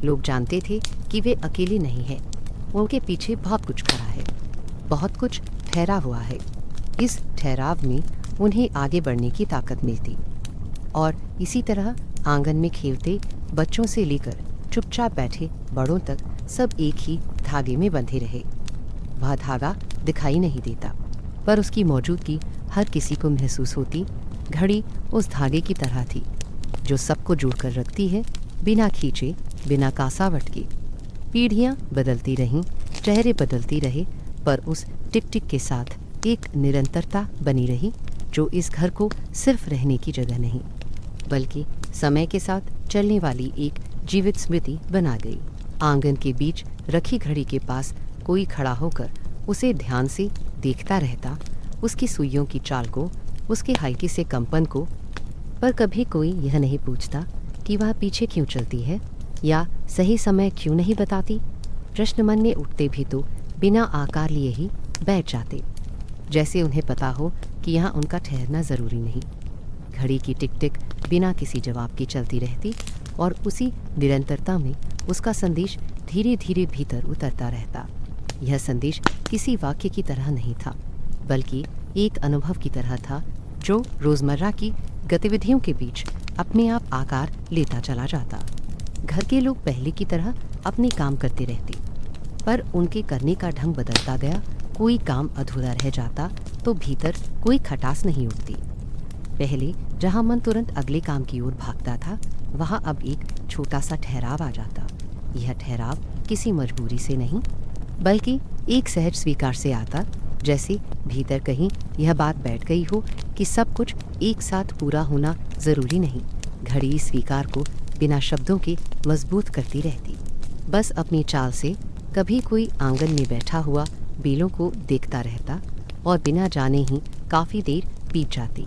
लोग जानते थे कि वे अकेले नहीं हैं। उनके पीछे बहुत कुछ खड़ा है, बहुत कुछ ठहरा हुआ है। इस ठहराव में उन्हें आगे बढ़ने की ताकत मिलती। और इसी तरह आंगन में खेलते बच्चों से लेकर चुपचाप बैठे बड़ों तक सब एक ही धागे में बंधे रहे। वह धागा दिखाई नहीं देता, पर उसकी मौजूदगी हर किसी को महसूस होती। घड़ी उस धागे की तरह थी जो सबको जोड़कर रखती है, बिना खींचे, बिना कासावट के। पीढ़ियां बदलती रहीं, चेहरे बदलती रहे, पर उस टिक टिक के साथ एक निरंतरता बनी रही जो इस घर को सिर्फ रहने की जगह नहीं, बल्कि समय के साथ चलने वाली एक जीवित स्मृति बना गई। आंगन के बीच रखी घड़ी के पास कोई खड़ा होकर उसे ध्यान से देखता रहता, उसकी सुइयों की चाल को, उसके हल्के से कंपन को। पर कभी कोई यह नहीं पूछता कि वह पीछे क्यों चलती है या सही समय क्यों नहीं बताती। प्रश्न मन में उठते भी तो बिना आकार लिए ही बैठ जाते, जैसे उन्हें पता हो कि यहाँ उनका ठहरना ज़रूरी नहीं। घड़ी की टिक टिक बिना किसी जवाब की चलती रहती और उसी निरंतरता में उसका संदेश धीरे धीरे भीतर उतरता रहता। यह संदेश किसी वाक्य की तरह नहीं था, बल्कि एक अनुभव की तरह था जो रोज़मर्रा की गतिविधियों के बीच अपने आप आकार लेता चला जाता। घर के लोग पहले की तरह अपने काम करते रहते, पर उनके करने का ढंग बदलता गया। कोई काम अधूरा रह जाता तो भीतर कोई खटास नहीं उठती। पहले जहाँ मन तुरंत अगले काम की ओर भागता था, वहाँ अब एक छोटा सा ठहराव आ जाता। यह ठहराव किसी मजबूरी से नहीं, बल्कि एक सहज स्वीकार से आता, जैसे भीतर कहीं यह बात बैठ गई हो कि सब कुछ एक साथ पूरा होना ज़रूरी नहीं। घड़ी इस स्वीकार को बिना शब्दों के मजबूत करती रहती। बस अपनी चाल से कभी कोई आंगन में बैठा हुआ बेलों को देखता रहता और बिना जाने ही काफ़ी देर बीत जाती।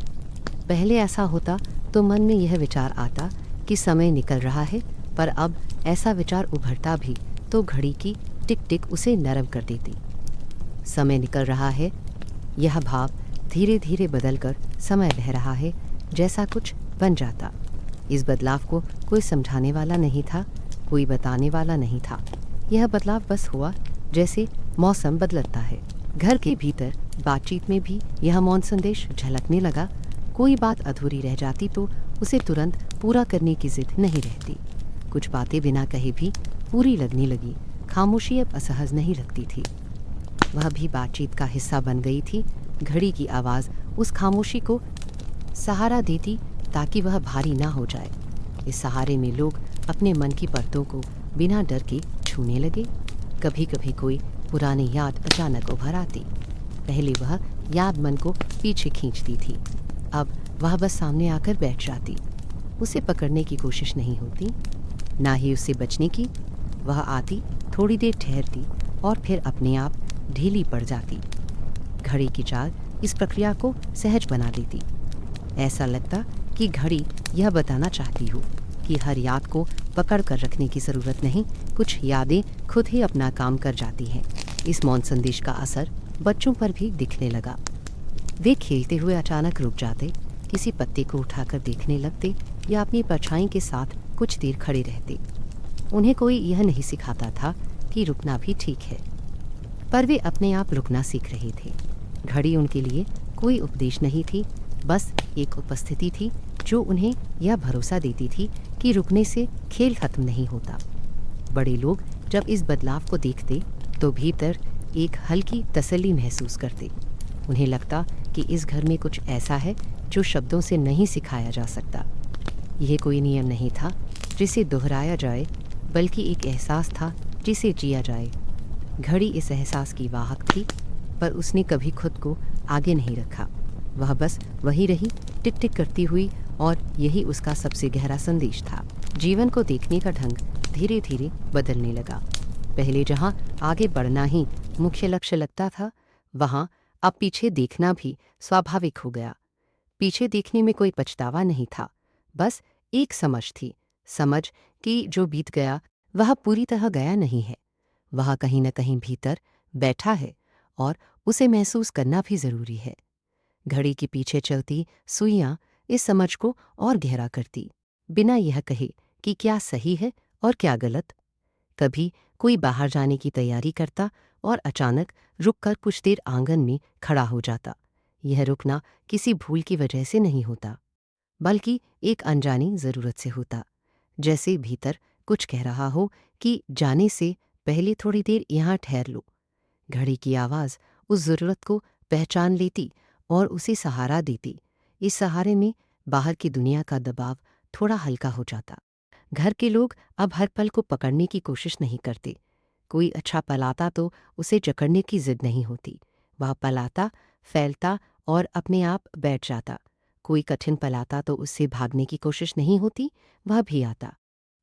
पहले ऐसा होता तो मन में यह विचार आता कि समय निकल रहा है, पर अब ऐसा विचार उभरता भी तो घड़ी की टिक टिक उसे नरम कर देती। समय निकल रहा है, यह भाव धीरे धीरे बदलकर समय बह रहा है जैसा कुछ बन जाता। इस बदलाव को कोई समझाने वाला नहीं था, कोई बताने वाला नहीं था। यह बदलाव बस हुआ जैसे मौसम बदलता है। घर के भीतर बातचीत में भी यह मौन संदेश झलकने लगा। कोई बात अधूरी रह जाती तो उसे तुरंत पूरा करने की जिद नहीं रहती। कुछ बातें बिना कहे भी पूरी लगने लगी। खामोशी अब असहज नहीं लगती थी, वह भी बातचीत का हिस्सा बन गई थी। घड़ी की आवाज़ उस खामोशी को सहारा देती ताकि वह भारी ना हो जाए। इस सहारे में लोग अपने मन की परतों को बिना डर के छूने लगे। कभी कभी कोई पुरानी याद अचानक उभर आती। पहले वह याद मन को पीछे खींचती थी, अब वह बस सामने आकर बैठ जाती। उसे पकड़ने की कोशिश नहीं होती, ना ही उससे बचने की। वह आती, थोड़ी देर ठहरती और फिर अपने आप ढीली पड़ जाती। घड़ी की चाल इस प्रक्रिया को सहज बना देती। ऐसा लगता कि घड़ी यह बताना चाहती हो कि हर याद को पकड़ कर रखने की ज़रूरत नहीं, कुछ यादें खुद ही अपना काम कर जाती हैं। इस मौन संदेश का असर बच्चों पर भी दिखने लगा। वे खेलते हुए अचानक रुक जाते, किसी पत्ते को उठाकर देखने लगते या अपनी परछाई के साथ कुछ देर खड़े रहते। उन्हें कोई यह नहीं सिखाता था कि रुकना भी ठीक है, पर वे अपने आप रुकना सीख रहे थे। घड़ी उनके लिए कोई उपदेश नहीं थी, बस एक उपस्थिति थी जो उन्हें यह भरोसा देती थी कि रुकने से खेल खत्म नहीं होता। बड़े लोग जब इस बदलाव को देखते तो भीतर एक हल्की तसल्ली महसूस करते। उन्हें लगता कि इस घर में कुछ ऐसा है जो शब्दों से नहीं सिखाया जा सकता। यह कोई नियम नहीं था जिसे दोहराया जाए, बल्कि एक एहसास था जिसे जिया जाए। घड़ी इस एहसास की वाहक थी, पर उसने कभी खुद को आगे नहीं रखा। वह बस वही रही, टिक टिक करती हुई, और यही उसका सबसे गहरा संदेश था। जीवन को देखने का ढंग धीरे धीरे बदलने लगा। पहले जहाँ आगे बढ़ना ही मुख्य लक्ष्य लगता था, वहाँ अब पीछे देखना भी स्वाभाविक हो गया। पीछे देखने में कोई पछतावा नहीं था, बस एक समझ थी, समझ कि जो बीत गया वह पूरी तरह गया नहीं है, वह कहीं न कहीं भीतर बैठा है और उसे महसूस करना भी ज़रूरी है। घड़ी के पीछे चलती सुइयां इस समझ को और गहरा करती, बिना यह कहे कि क्या सही है और क्या गलत। तभी कोई बाहर जाने की तैयारी करता और अचानक रुककर कुछ देर आंगन में खड़ा हो जाता। यह रुकना किसी भूल की वजह से नहीं होता, बल्कि एक अनजानी ज़रूरत से होता, जैसे भीतर कुछ कह रहा हो कि जाने से पहले थोड़ी देर यहाँ ठहर लो। घड़ी की आवाज़ उस ज़रूरत को पहचान लेती और उसे सहारा देती। इस सहारे में बाहर की दुनिया का दबाव थोड़ा हल्का हो जाता। घर के लोग अब हर पल को पकड़ने की कोशिश नहीं करते। कोई अच्छा पल आता तो उसे जकड़ने की जिद नहीं होती। वह पल आता, फैलता और अपने आप बैठ जाता। कोई कठिन पल आता तो उससे भागने की कोशिश नहीं होती, वह भी आता।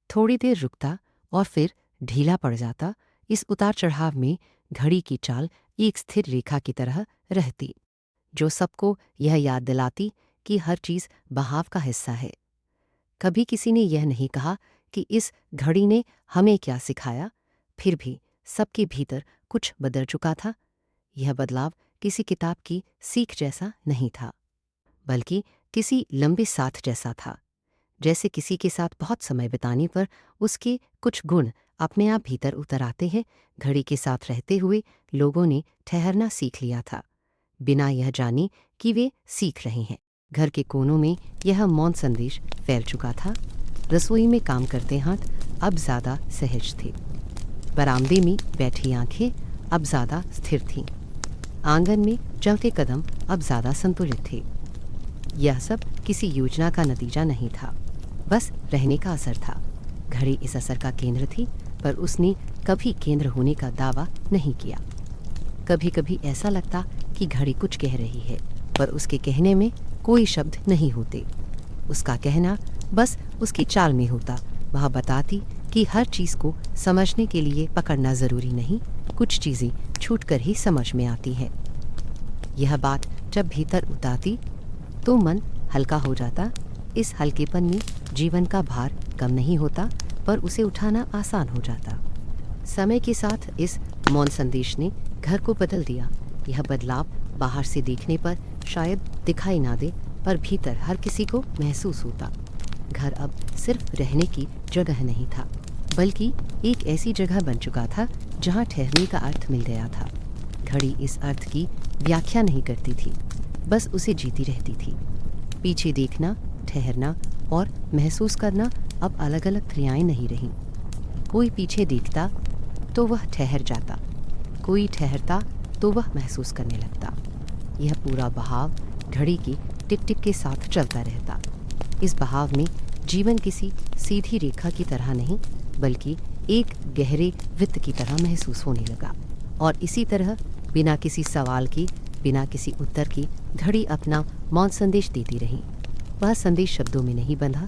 थोड़ी देर रुकता और फिर ढीला पड़ जाता। इस उतार चढ़ाव में घड़ी की चाल एक स्थिर रेखा की तरह रहती, जो सबको यह याद दिलाती कि हर चीज़ बहाव का हिस्सा है। कभी किसी ने यह नहीं कहा कि इस घड़ी ने हमें क्या सिखाया, फिर भी सबके भीतर कुछ बदल चुका था। यह बदलाव किसी किताब की सीख जैसा नहीं था, बल्कि किसी लंबे साथ जैसा था। जैसे किसी के साथ बहुत समय बिताने पर उसके कुछ गुण अपने आप भीतर उतर आते हैं। घड़ी के साथ रहते हुए लोगों ने ठहरना सीख लिया था, बिना यह जाने कि वे सीख रहे हैं। घर के कोनों में यह मौन संदेश फैल चुका था। रसोई में काम करते हाथ अब ज़्यादा सहज थे। बरामदे में बैठी आंखें अब ज़्यादा स्थिर थीं। आंगन में चलते कदम अब ज़्यादा संतुलित थे। यह सब किसी योजना का नतीजा नहीं था, बस रहने का असर था। घड़ी इस असर का केंद्र थी, पर उसने कभी केंद्र होने का दावा नहीं किया। कभी कभी ऐसा लगता कि घड़ी कुछ कह रही है, पर उसके कहने में कोई शब्द नहीं होते। उसका कहना बस उसकी चाल में होता। वह बताती कि हर चीज़ को समझने के लिए पकड़ना ज़रूरी नहीं, कुछ चीज़ें छूटकर ही समझ में आती हैं। यह बात जब भीतर उतारती तो मन हल्का हो जाता। इस हल्केपन में जीवन का भार कम नहीं होता, पर उसे उठाना आसान हो जाता। समय के साथ इस मौन संदेश ने घर को बदल दिया। यह बदलाव बाहर से देखने पर शायद दिखाई ना दे, पर भीतर हर किसी को महसूस होता। घर अब सिर्फ रहने की जगह नहीं था, बल्कि एक ऐसी जगह बन चुका था जहाँ ठहरने का अर्थ मिल गया था। घड़ी इस अर्थ की व्याख्या नहीं करती थी, बस उसे जीती रहती थी। पीछे देखना, ठहरना और महसूस करना अब अलग अलग क्रियाएं नहीं रहीं। कोई पीछे देखता तो वह ठहर जाता, कोई ठहरता तो वह महसूस करने लगता। यह पूरा बहाव घड़ी की टिक टिक के साथ चलता रहता। इस बहाव में जीवन किसी सीधी रेखा की तरह नहीं, बल्कि एक गहरे वृत्त की तरह महसूस होने लगा। और इसी तरह बिना किसी सवाल की, बिना किसी उत्तर की, घड़ी अपना मौन संदेश देती रही। वह संदेश शब्दों में नहीं बंधा,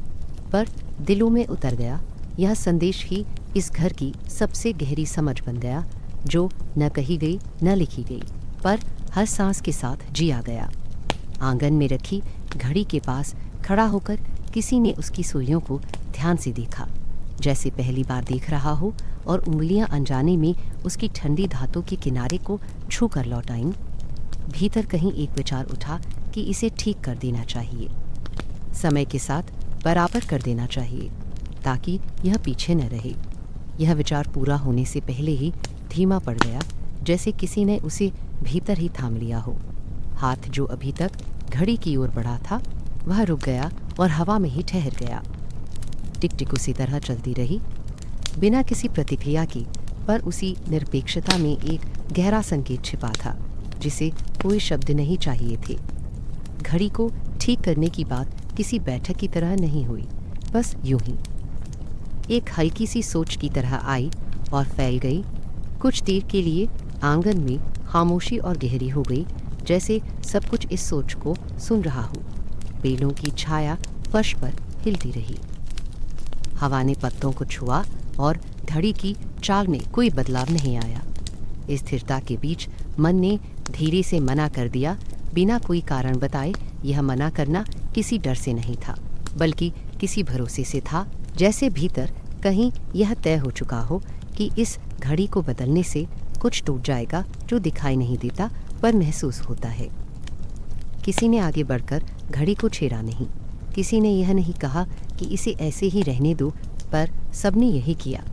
पर दिलों में उतर गया। यह संदेश ही इस घर की सबसे गहरी समझ बन गया, जो न कही गई न लिखी गई, पर हर सांस के साथ जिया गया। आंगन में रखी घड़ी के पास खड़ा होकर किसी ने उसकी सुइयों को ध्यान से देखा, जैसे पहली बार देख रहा हो, और उंगलियां अनजाने में उसकी ठंडी धातु के किनारे को छू कर लौट आईं। भीतर कहीं एक विचार उठा कि इसे ठीक कर देना चाहिए, समय के साथ बराबर कर देना चाहिए, ताकि यह पीछे न रहे। यह विचार पूरा होने से पहले ही धीमा पड़ गया, जैसे किसी ने उसे भीतर ही थाम लिया हो। हाथ जो अभी तक घड़ी की ओर बढ़ा था, वह रुक गया और हवा में ही ठहर गया। टिक टिक उसी तरह चलती रही, बिना किसी प्रतिक्रिया की, पर उसी निरपेक्षता में एक गहरा संकेत छिपा था, जिसे कोई शब्द नहीं चाहिए थे। घड़ी को ठीक करने की बात किसी बैठक की तरह नहीं हुई, बस यूं ही एक हल्की सी सोच की तरह आई और फैल गई। कुछ देर के लिए आंगन में खामोशी और गहरी हो गई, जैसे सब कुछ इस सोच को सुन रहा हो। पेड़ों की छाया फर्श पर हिलती रही। हवा ने पत्तों को छुआ और घड़ी की चाल में कोई बदलाव नहीं आया। स्थिरता के बीच मन ने धीरे से मना कर दिया, बिना कोई कारण बताए। यह मना करना किसी डर से नहीं था, बल्कि किसी भरोसे से था, जैसे भीतर कहीं यह तय हो चुका हो कि इस घड़ी को बदलने से कुछ टूट जाएगा, जो दिखाई नहीं देता पर महसूस होता है। किसी ने आगे बढ़कर घड़ी को छेड़ा नहीं, किसी ने यह नहीं कहा कि इसे ऐसे ही रहने दो, पर सबने यही किया।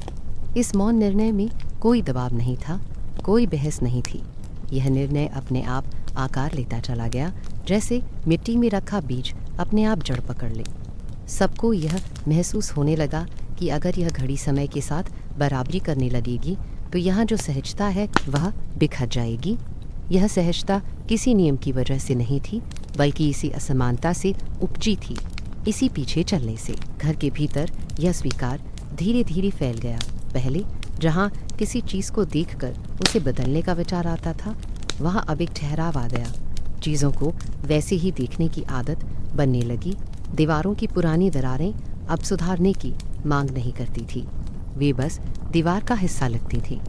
इस मौन निर्णय में कोई दबाव नहीं था, कोई बहस नहीं थी। यह निर्णय अपने आप आकार लेता चला गया, जैसे मिट्टी में रखा बीज अपने आप जड़ पकड़ ले। सबको यह महसूस होने लगा कि अगर यह घड़ी समय के साथ बराबरी करने लगेगी तो यहाँ जो सहजता है वह बिखर जाएगी। यह सहजता किसी नियम की वजह से नहीं थी, बल्कि इसी असमानता से उपजी थी, इसी पीछे चलने से। घर के भीतर यह स्वीकार धीरे धीरे फैल गया। पहले जहाँ किसी चीज़ को देखकर उसे बदलने का विचार आता था, वहाँ अब एक ठहराव आ गया। चीज़ों को वैसे ही देखने की आदत बनने लगी। दीवारों की पुरानी दरारें अब सुधारने की मांग नहीं करती थी, वे बस दीवार का हिस्सा लगती थी।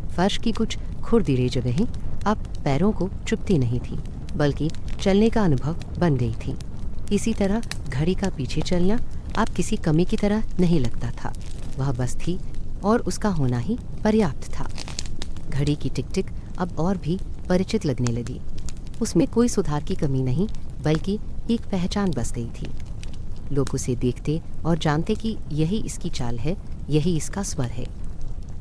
फर्श की कुछ खुरदरी जगहें अब पैरों को चुभती नहीं थी, बल्कि चलने का अनुभव बन गई थी। इसी तरह घड़ी का पीछे चलना अब किसी कमी की तरह नहीं लगता था, वह बस थी और उसका होना ही पर्याप्त था। घड़ी की टिक टिक अब और भी परिचित लगने लगी। उसमें कोई सुधार की कमी नहीं, बल्कि एक पहचान बस गई थी। लोग उसे देखते और जानते कि यही इसकी चाल है, यही इसका स्वर है।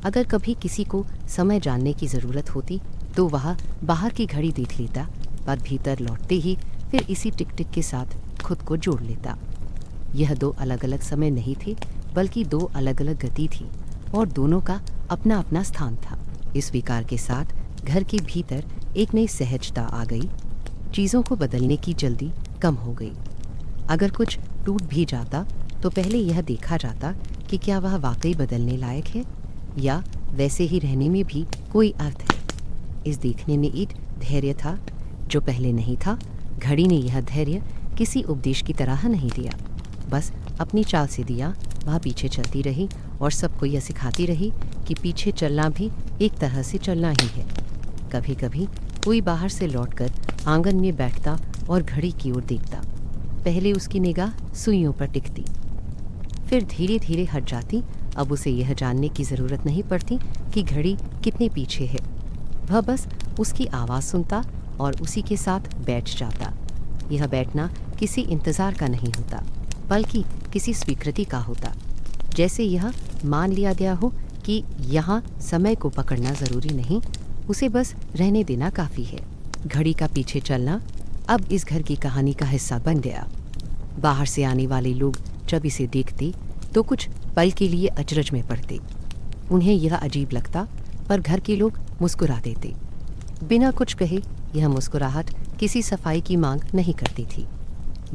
अगर कभी किसी को समय जानने की ज़रूरत होती तो वह बाहर की घड़ी देख लेता, पर भीतर लौटते ही फिर इसी टिक टिक के साथ खुद को जोड़ लेता। यह दो अलग अलग समय नहीं थे, बल्कि दो अलग अलग गति थी, और दोनों का अपना अपना स्थान था। इस विकार के साथ घर के भीतर एक नई सहजता आ गई। चीज़ों को बदलने की जल्दी कम हो गई। अगर कुछ टूट भी जाता तो पहले यह देखा जाता कि क्या वह वाकई बदलने लायक है, या वैसे ही रहने में भी कोई अर्थ है। इस देखने में एक धैर्य था जो पहले नहीं था। घड़ी ने यह धैर्य किसी उपदेश की तरह नहीं दिया, बस अपनी चाल से दिया। वह पीछे चलती रही और सबको यह सिखाती रही कि पीछे चलना भी एक तरह से चलना ही है। कभी कभी कोई बाहर से लौटकर आंगन में बैठता और घड़ी की ओर देखता। पहले उसकी निगाह सुइयों पर टिकती, फिर धीरे धीरे हट जाती। अब उसे यह जानने की ज़रूरत नहीं पड़ती कि घड़ी कितने पीछे है। वह बस उसकी आवाज़ सुनता और उसी के साथ बैठ जाता। यह बैठना किसी इंतज़ार का नहीं होता, बल्कि किसी स्वीकृति का होता। जैसे यह मान लिया गया हो कि यहाँ समय को पकड़ना ज़रूरी नहीं, उसे बस रहने देना काफ़ी है। घड़ी का पीछे चलना अब इस घर की कहानी का हिस्सा बन गया। बाहर से आने वाले लोग जब इसे देखते तो कुछ पल के लिए अचरज में पड़ते। उन्हें यह अजीब लगता, पर घर के लोग मुस्कुरा देते। बिना कुछ कहे यह मुस्कुराहट किसी सफाई की मांग नहीं करती थी।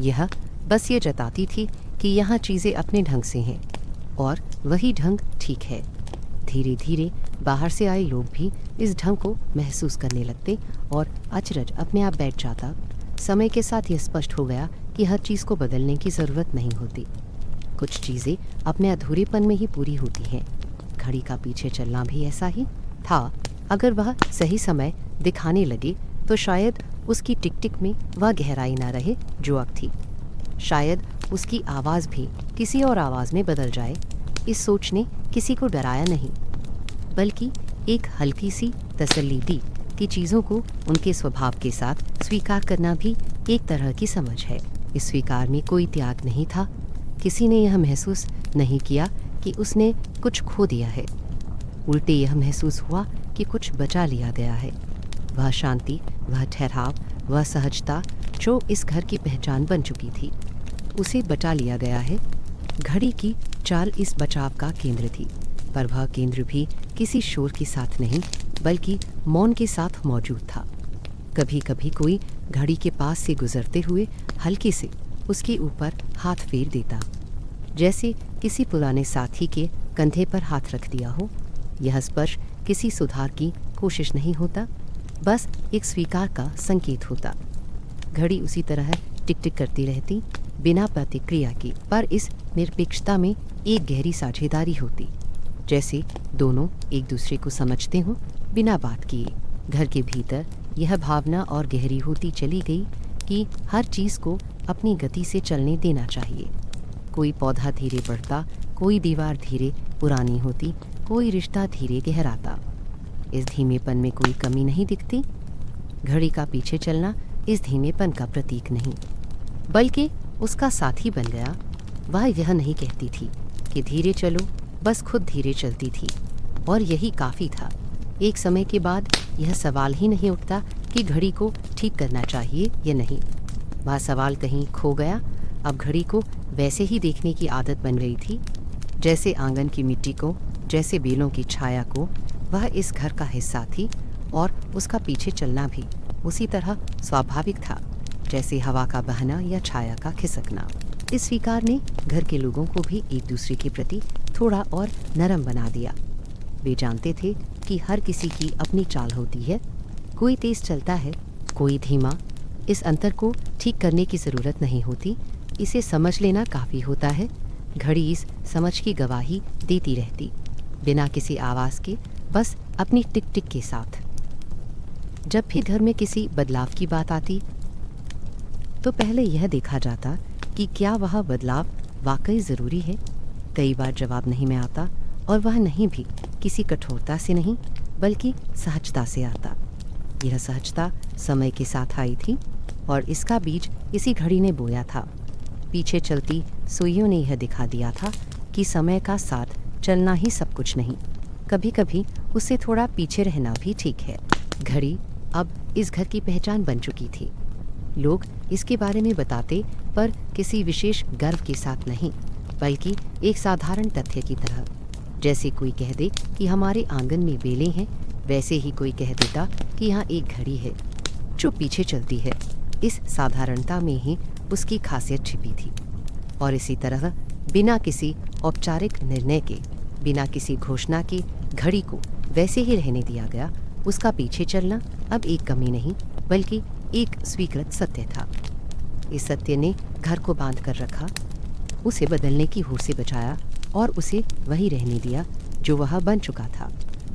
यह बस ये जताती थी कि यहाँ चीज़ें अपने ढंग से हैं, और वही ढंग ठीक है। धीरे धीरे बाहर से आए लोग भी इस ढंग को महसूस करने लगते और अचरज अपने आप बैठ जाता। समय के साथ यह स्पष्ट हो गया कि हर चीज़ को बदलने की ज़रूरत नहीं होती। कुछ चीज़ें अपने अधूरेपन में ही पूरी होती हैं। घड़ी का पीछे चलना भी ऐसा ही था। अगर वह सही समय दिखाने लगे तो शायद उसकी टिक टिक में वह गहराई ना रहे जो अब थी। शायद उसकी आवाज़ भी किसी और आवाज़ में बदल जाए। इस सोच ने किसी को डराया नहीं, बल्कि एक हल्की सी तसल्ली दी कि चीज़ों को उनके स्वभाव के साथ स्वीकार करना भी एक तरह की समझ है। इस स्वीकार में कोई त्याग नहीं था। किसी ने यह महसूस नहीं किया कि उसने कुछ खो दिया है। उल्टे यह महसूस हुआ कि कुछ बचा लिया गया है। वह शांति, वह ठहराव, वह सहजता जो इस घर की पहचान बन चुकी थी, उसे बचा लिया गया है। घड़ी की चाल इस बचाव का केंद्र थी, पर वह केंद्र भी किसी शोर के साथ नहीं, बल्कि मौन के साथ मौजूद था। कभी कभी कोई घड़ी के पास से गुजरते हुए हल्के से उसके ऊपर हाथ फेर देता, जैसे किसी पुराने साथी के कंधे पर हाथ रख दिया हो। यह स्पर्श किसी सुधार की कोशिश नहीं होता, बस एक स्वीकार का संकेत होता। घड़ी उसी तरह टिक टिक करती रहती, बिना प्रतिक्रिया की, पर इस निरपेक्षता में एक गहरी साझेदारी होती, जैसे दोनों एक दूसरे को समझते हों बिना बात किए। घर के भीतर यह भावना और गहरी होती चली गई कि हर चीज़ को अपनी गति से चलने देना चाहिए। कोई पौधा धीरे बढ़ता, कोई दीवार धीरे पुरानी होती, कोई रिश्ता धीरे गहराता। इस धीमेपन में कोई कमी नहीं दिखती। घड़ी का पीछे चलना इस धीमेपन का प्रतीक नहीं, बल्कि उसका साथी बन गया। वह यह नहीं कहती थी कि धीरे चलो, बस खुद धीरे चलती थी। और यही काफ़ी था। एक समय के बाद यह सवाल ही नहीं उठता कि घड़ी को ठीक करना चाहिए या नहीं। वह सवाल कहीं खो गया। अब घड़ी को वैसे ही देखने की आदत बन गई थी, जैसे आंगन की मिट्टी को, जैसे बेलों की छाया को। वह इस घर का हिस्सा थी और उसका पीछे चलना भी उसी तरह स्वाभाविक था जैसे हवा का बहना या छाया का खिसकना। इस स्वीकार ने घर के लोगों को भी एक दूसरे के प्रति थोड़ा और नरम बना दिया। वे जानते थे कि हर किसी की अपनी चाल होती है, कोई तेज चलता है, कोई धीमा। इस अंतर को ठीक करने की ज़रूरत नहीं होती, इसे समझ लेना काफ़ी होता है। घड़ी इस समझ की गवाही देती रहती, बिना किसी आवाज़ के, बस अपनी टिक टिक के साथ। जब भी घर में किसी बदलाव की बात आती तो पहले यह देखा जाता कि क्या वह बदलाव वाकई ज़रूरी है। कई बार जवाब नहीं में आता, और वह नहीं भी किसी कठोरता से नहीं बल्कि सहजता से आता। यह सहजता समय के साथ आई थी और इसका बीज इसी घड़ी ने बोया था। पीछे चलती सुइयों ने यह दिखा दिया था कि समय का साथ चलना ही सब कुछ नहीं, कभी कभी उससे थोड़ा पीछे रहना भी ठीक है। घड़ी अब इस घर की पहचान बन चुकी थी। लोग इसके बारे में बताते, पर किसी विशेष गर्व के साथ नहीं, बल्कि एक साधारण तथ्य की तरह। जैसे कोई कह दे कि हमारे आंगन में बेलें हैं, वैसे ही कोई कह देता कि यहाँ एक घड़ी है जो पीछे चलती है। इस साधारणता में ही उसकी खासियत छिपी थी। और इसी तरह बिना किसी औपचारिक निर्णय के, बिना किसी घोषणा के घड़ी को वैसे ही रहने दिया गया। उसका पीछे चलना अब एक कमी नहीं बल्कि एक स्वीकृत सत्य था। इस सत्य ने घर को बांध कर रखा, उसे बदलने की होड़ से बचाया और उसे वही रहने दिया जो वह बन चुका था।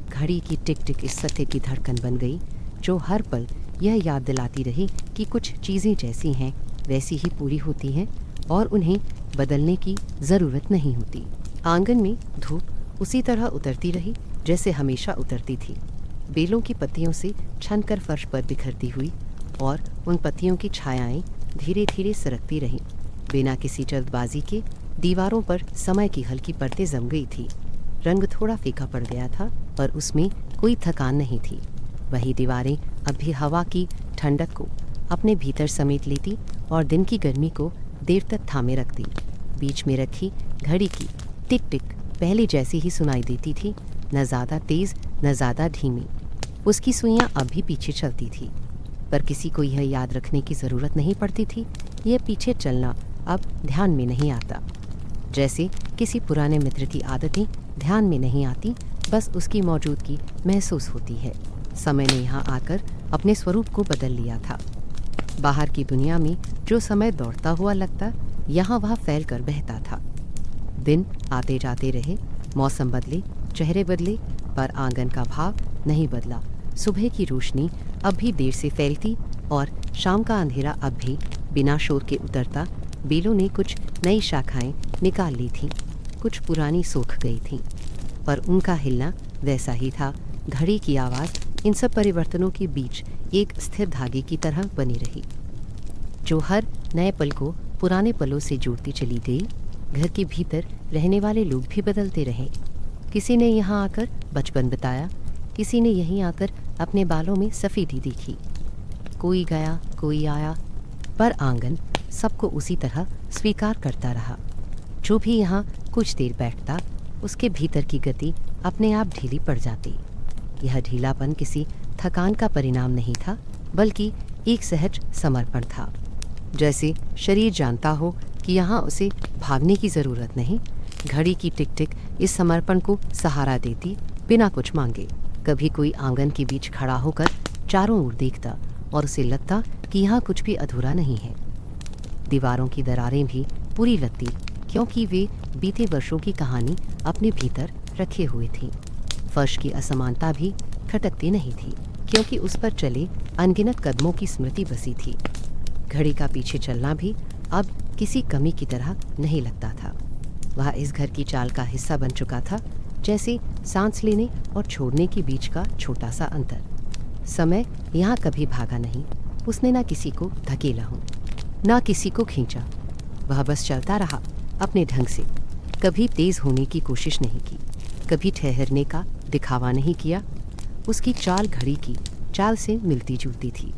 घड़ी की टिक टिक इस सत्य की धड़कन बन गई, जो हर पल यह याद दिलाती रही कि कुछ चीज़ें जैसी हैं वैसी ही पूरी होती हैं और उन्हें बदलने की ज़रूरत नहीं होती। आंगन में धूप उसी तरह उतरती रही जैसे हमेशा उतरती थी, बेलों की पत्तियों से छनकर फर्श पर बिखरती हुई, और उन पत्तियों की छायाएं धीरे धीरे सरकती रहीं। बिना किसी जल्दबाजी के दीवारों पर समय की हल्की परतें जम गई थी। रंग थोड़ा फीका पड़ गया था, पर उसमें कोई थकान नहीं थी। वही दीवारें अब भी हवा की ठंडक को अपने भीतर समेट लेती और दिन की गर्मी को देर तक थामे रखती। बीच में रखी घड़ी की टिक टिक पहले जैसी ही सुनाई देती थी, न ज़्यादा तेज़ न ज़्यादा धीमी। उसकी सुइयाँ अब भी पीछे चलती थी, पर किसी को यह याद रखने की ज़रूरत नहीं पड़ती थी। यह पीछे चलना अब ध्यान में नहीं आता, जैसे किसी पुराने मित्र की आदतें ध्यान में नहीं आती, बस उसकी मौजूदगी महसूस होती है। समय ने यहाँ आकर अपने स्वरूप को बदल लिया था। बाहर की दुनिया में जो समय दौड़ता हुआ लगता, यहाँ वह फैल कर बहता था। दिन आते जाते रहे, मौसम बदले, चेहरे बदले, पर आंगन का भाव नहीं बदला। सुबह की रोशनी अब भी देर से फैलती और शाम का अंधेरा अब भी बिना शोर के उतरता। बेलों ने कुछ नई शाखाएं निकाल ली थीं, कुछ पुरानी सूख गई थीं, पर उनका हिलना वैसा ही था। घड़ी की आवाज़ इन सब परिवर्तनों के बीच एक स्थिर धागे की तरह बनी रही, जो हर नए पल को पुराने पलों से जोड़ती चली गई। घर के भीतर रहने वाले लोग भी बदलते रहे। किसी ने यहाँ आकर बचपन बिताया, किसी ने यहीं आकर अपने बालों में सफ़ेदी देखी। कोई गया, कोई आया, पर आंगन सबको उसी तरह स्वीकार करता रहा। जो भी यहाँ कुछ देर बैठता, उसके भीतर की गति अपने आप ढीली पड़ जाती। यह ढीलापन किसी थकान का परिणाम नहीं था, बल्कि एक सहज समर्पण था। जैसे शरीर जानता हो कि यहाँ उसे भागने की ज़रूरत नहीं। घड़ी की टिक टिक इस समर्पण को सहारा देती, बिना कुछ मांगे। कभी कोई आंगन के बीच खड़ा होकर चारों ओर देखता और उसे लगता कि यहाँ कुछ भी अधूरा नहीं है। दीवारों की दरारें भी पूरी लगती, क्योंकि वे बीते वर्षों की कहानी अपने भीतर रखे हुए थी। फर्श की असमानता भी खटकती नहीं थी, क्योंकि उस पर चले अनगिनत कदमों की स्मृति बसी थी। घड़ी का पीछे चलना भी अब किसी कमी की तरह नहीं लगता था। वह इस घर की चाल का हिस्सा बन चुका था, जैसे सांस लेने और छोड़ने के बीच का छोटा सा अंतर। समय यहाँ कभी भागा नहीं, उसने ना किसी को धकेला हो, ना किसी को खींचा। वह बस चलता रहा अपने ढंग से, कभी तेज होने की कोशिश नहीं की, कभी ठहरने का दिखावा नहीं किया। उसकी चाल घड़ी की चाल से मिलती जुलती थी,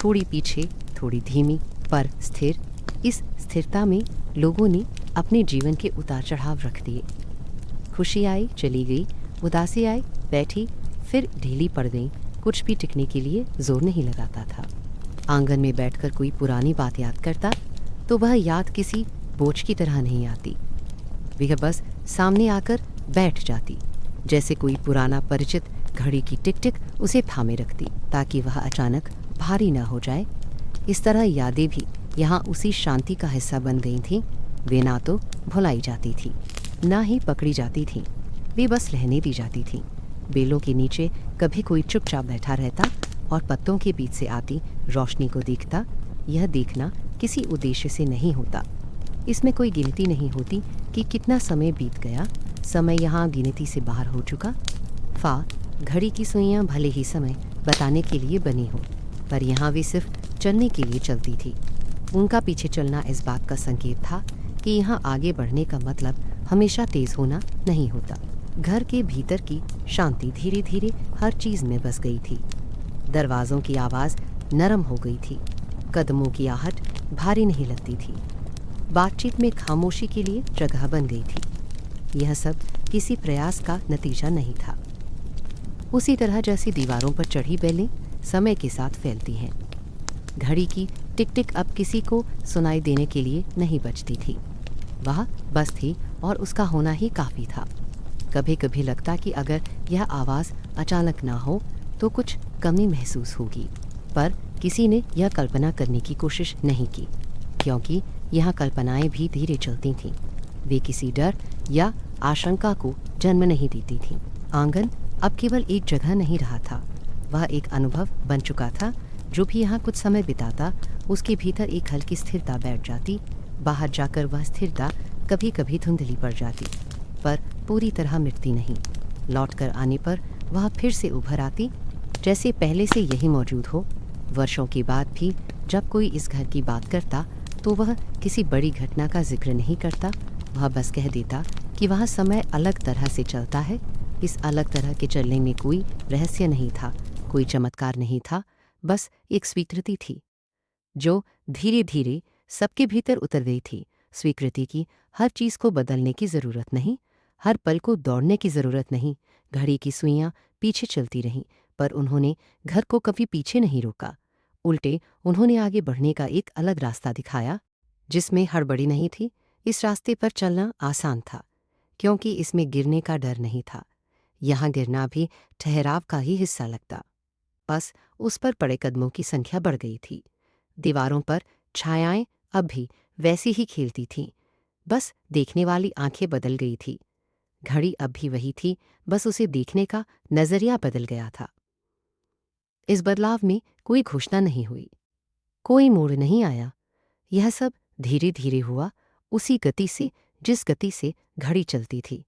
थोड़ी पीछे, थोड़ी धीमी, पर स्थिर। इस स्थिरता में लोगों ने अपने जीवन के उतार चढ़ाव रख दिए। खुशी आई, चली गई, उदासी आई, बैठी, फिर ढीली पड़ गई। कुछ भी टिकने के लिए जोर नहीं लगाता था। आंगन में बैठकर कोई पुरानी बात याद करता तो वह याद किसी बोझ की तरह नहीं आती। वह बस सामने आकर बैठ जाती, जैसे कोई पुराना परिचित घड़ी की टिक टिक उसे थामे रखती, ताकि वह अचानक भारी न हो जाए। इस तरह यादें भी यहाँ उसी शांति का हिस्सा बन गई थीं। वे ना तो भुलाई जाती थी, ना ही पकड़ी जाती थीं। वे बस रहने दी जाती थीं। बेलों के नीचे कभी कोई चुपचाप बैठा रहता और पत्तों के बीच से आती रोशनी को देखता। यह देखना किसी उद्देश्य से नहीं होता। इसमें कोई गिनती नहीं होती कि कितना समय बीत गया। समय यहाँ गिनती से बाहर हो चुका। घड़ी की सुइयां भले ही समय बताने के लिए बनी हो, पर यहाँ वे सिर्फ चलने के लिए चलती थी। उनका पीछे चलना इस बात का संकेत था कि यहाँ आगे बढ़ने का मतलब हमेशा तेज होना नहीं होता। घर के भीतर की शांति धीरे धीरे हर चीज़ में बस गई थी। दरवाज़ों की आवाज़ नरम हो गई थी, कदमों की आहट भारी नहीं लगती थी, बातचीत में खामोशी के लिए जगह बन गई थी। यह सब किसी प्रयास का नतीजा नहीं था। उसी तरह जैसी दीवारों पर चढ़ी बेलें समय के साथ फैलती हैं। घड़ी की टिक टिक अब किसी को सुनाई देने के लिए नहीं बजती थी। वह बस थी और उसका होना ही काफ़ी था। कभी कभी लगता कि अगर यह आवाज़ अचानक ना हो तो कुछ कमी महसूस होगी, पर किसी ने यह कल्पना करने की कोशिश नहीं की, क्योंकि यहाँ कल्पनाएं भी धीरे चलती थीं। वे किसी डर या आशंका को जन्म नहीं देती थीं। आंगन अब केवल एक जगह नहीं रहा था, वह एक अनुभव बन चुका था। जो भी यहाँ कुछ समय बिताता उसके भीतर एक हल्की स्थिरता बैठ जाती। बाहर जाकर वह स्थिरता कभी कभी धुंधली पड़ जाती, पर पूरी तरह मिटती नहीं। लौटकर आने पर वह फिर से उभर आती, जैसे पहले से यही मौजूद हो। वर्षों के बाद भी जब कोई इस घर की बात करता तो वह किसी बड़ी घटना का जिक्र नहीं करता। वह बस कह देता कि वह समय अलग तरह से चलता है। इस अलग तरह के चलने में कोई रहस्य नहीं था, कोई चमत्कार नहीं था, बस एक स्वीकृति थी जो धीरे धीरे सबके भीतर उतर गई थी। स्वीकृति की हर चीज़ को बदलने की ज़रूरत नहीं, हर पल को दौड़ने की ज़रूरत नहीं। घड़ी की सुइयां पीछे चलती रहीं, पर उन्होंने घर को कभी पीछे नहीं रोका। उल्टे उन्होंने आगे बढ़ने का एक अलग रास्ता दिखाया, जिसमें हड़बड़ी नहीं थी। इस रास्ते पर चलना आसान था, क्योंकि इसमें गिरने का डर नहीं था। यहाँ गिरना भी ठहराव का ही हिस्सा लगता। बस उस पर पड़े कदमों की संख्या बढ़ गई थी। दीवारों पर छायाएं अब भी वैसी ही खेलती थीं, बस देखने वाली आंखें बदल गई थी। घड़ी अब भी वही थी, बस उसे देखने का नजरिया बदल गया था। इस बदलाव में कोई घोषणा नहीं हुई, कोई मोड़ नहीं आया। यह सब धीरे धीरे हुआ, उसी गति से जिस गति से घड़ी चलती थी।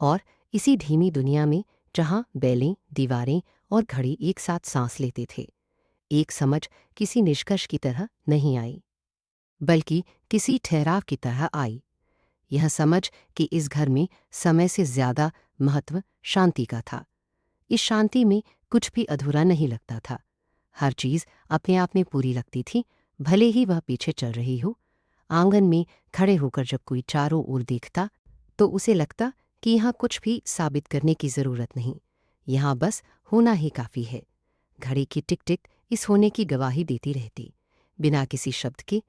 और इसी धीमी दुनिया में जहाँ बेलें, दीवारें और घड़ी एक साथ सांस लेते थे, एक समझ किसी निष्कर्ष की तरह नहीं आई, बल्कि किसी ठहराव की तरह आई। यह समझ कि इस घर में समय से ज्यादा महत्व शांति का था। इस शांति में कुछ भी अधूरा नहीं लगता था। हर चीज़ अपने आप में पूरी लगती थी, भले ही वह पीछे चल रही हो। आंगन में खड़े होकर जब कोई चारों ओर देखता तो उसे लगता कि यहाँ कुछ भी साबित करने की ज़रूरत नहीं, यहाँ बस होना ही काफ़ी है। घड़ी की टिक टिक इस होने की गवाही देती रहती, बिना किसी शब्द के।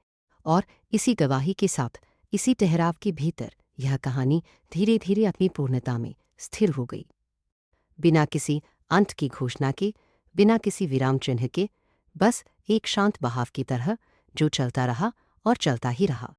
और इसी गवाही के साथ, इसी ठहराव के भीतर यह कहानी धीरे धीरे अपनी पूर्णता में स्थिर हो गई, बिना किसी अंत की घोषणा के, बिना किसी विराम चिन्ह के, बस एक शांत बहाव की तरह जो चलता रहा और चलता ही रहा।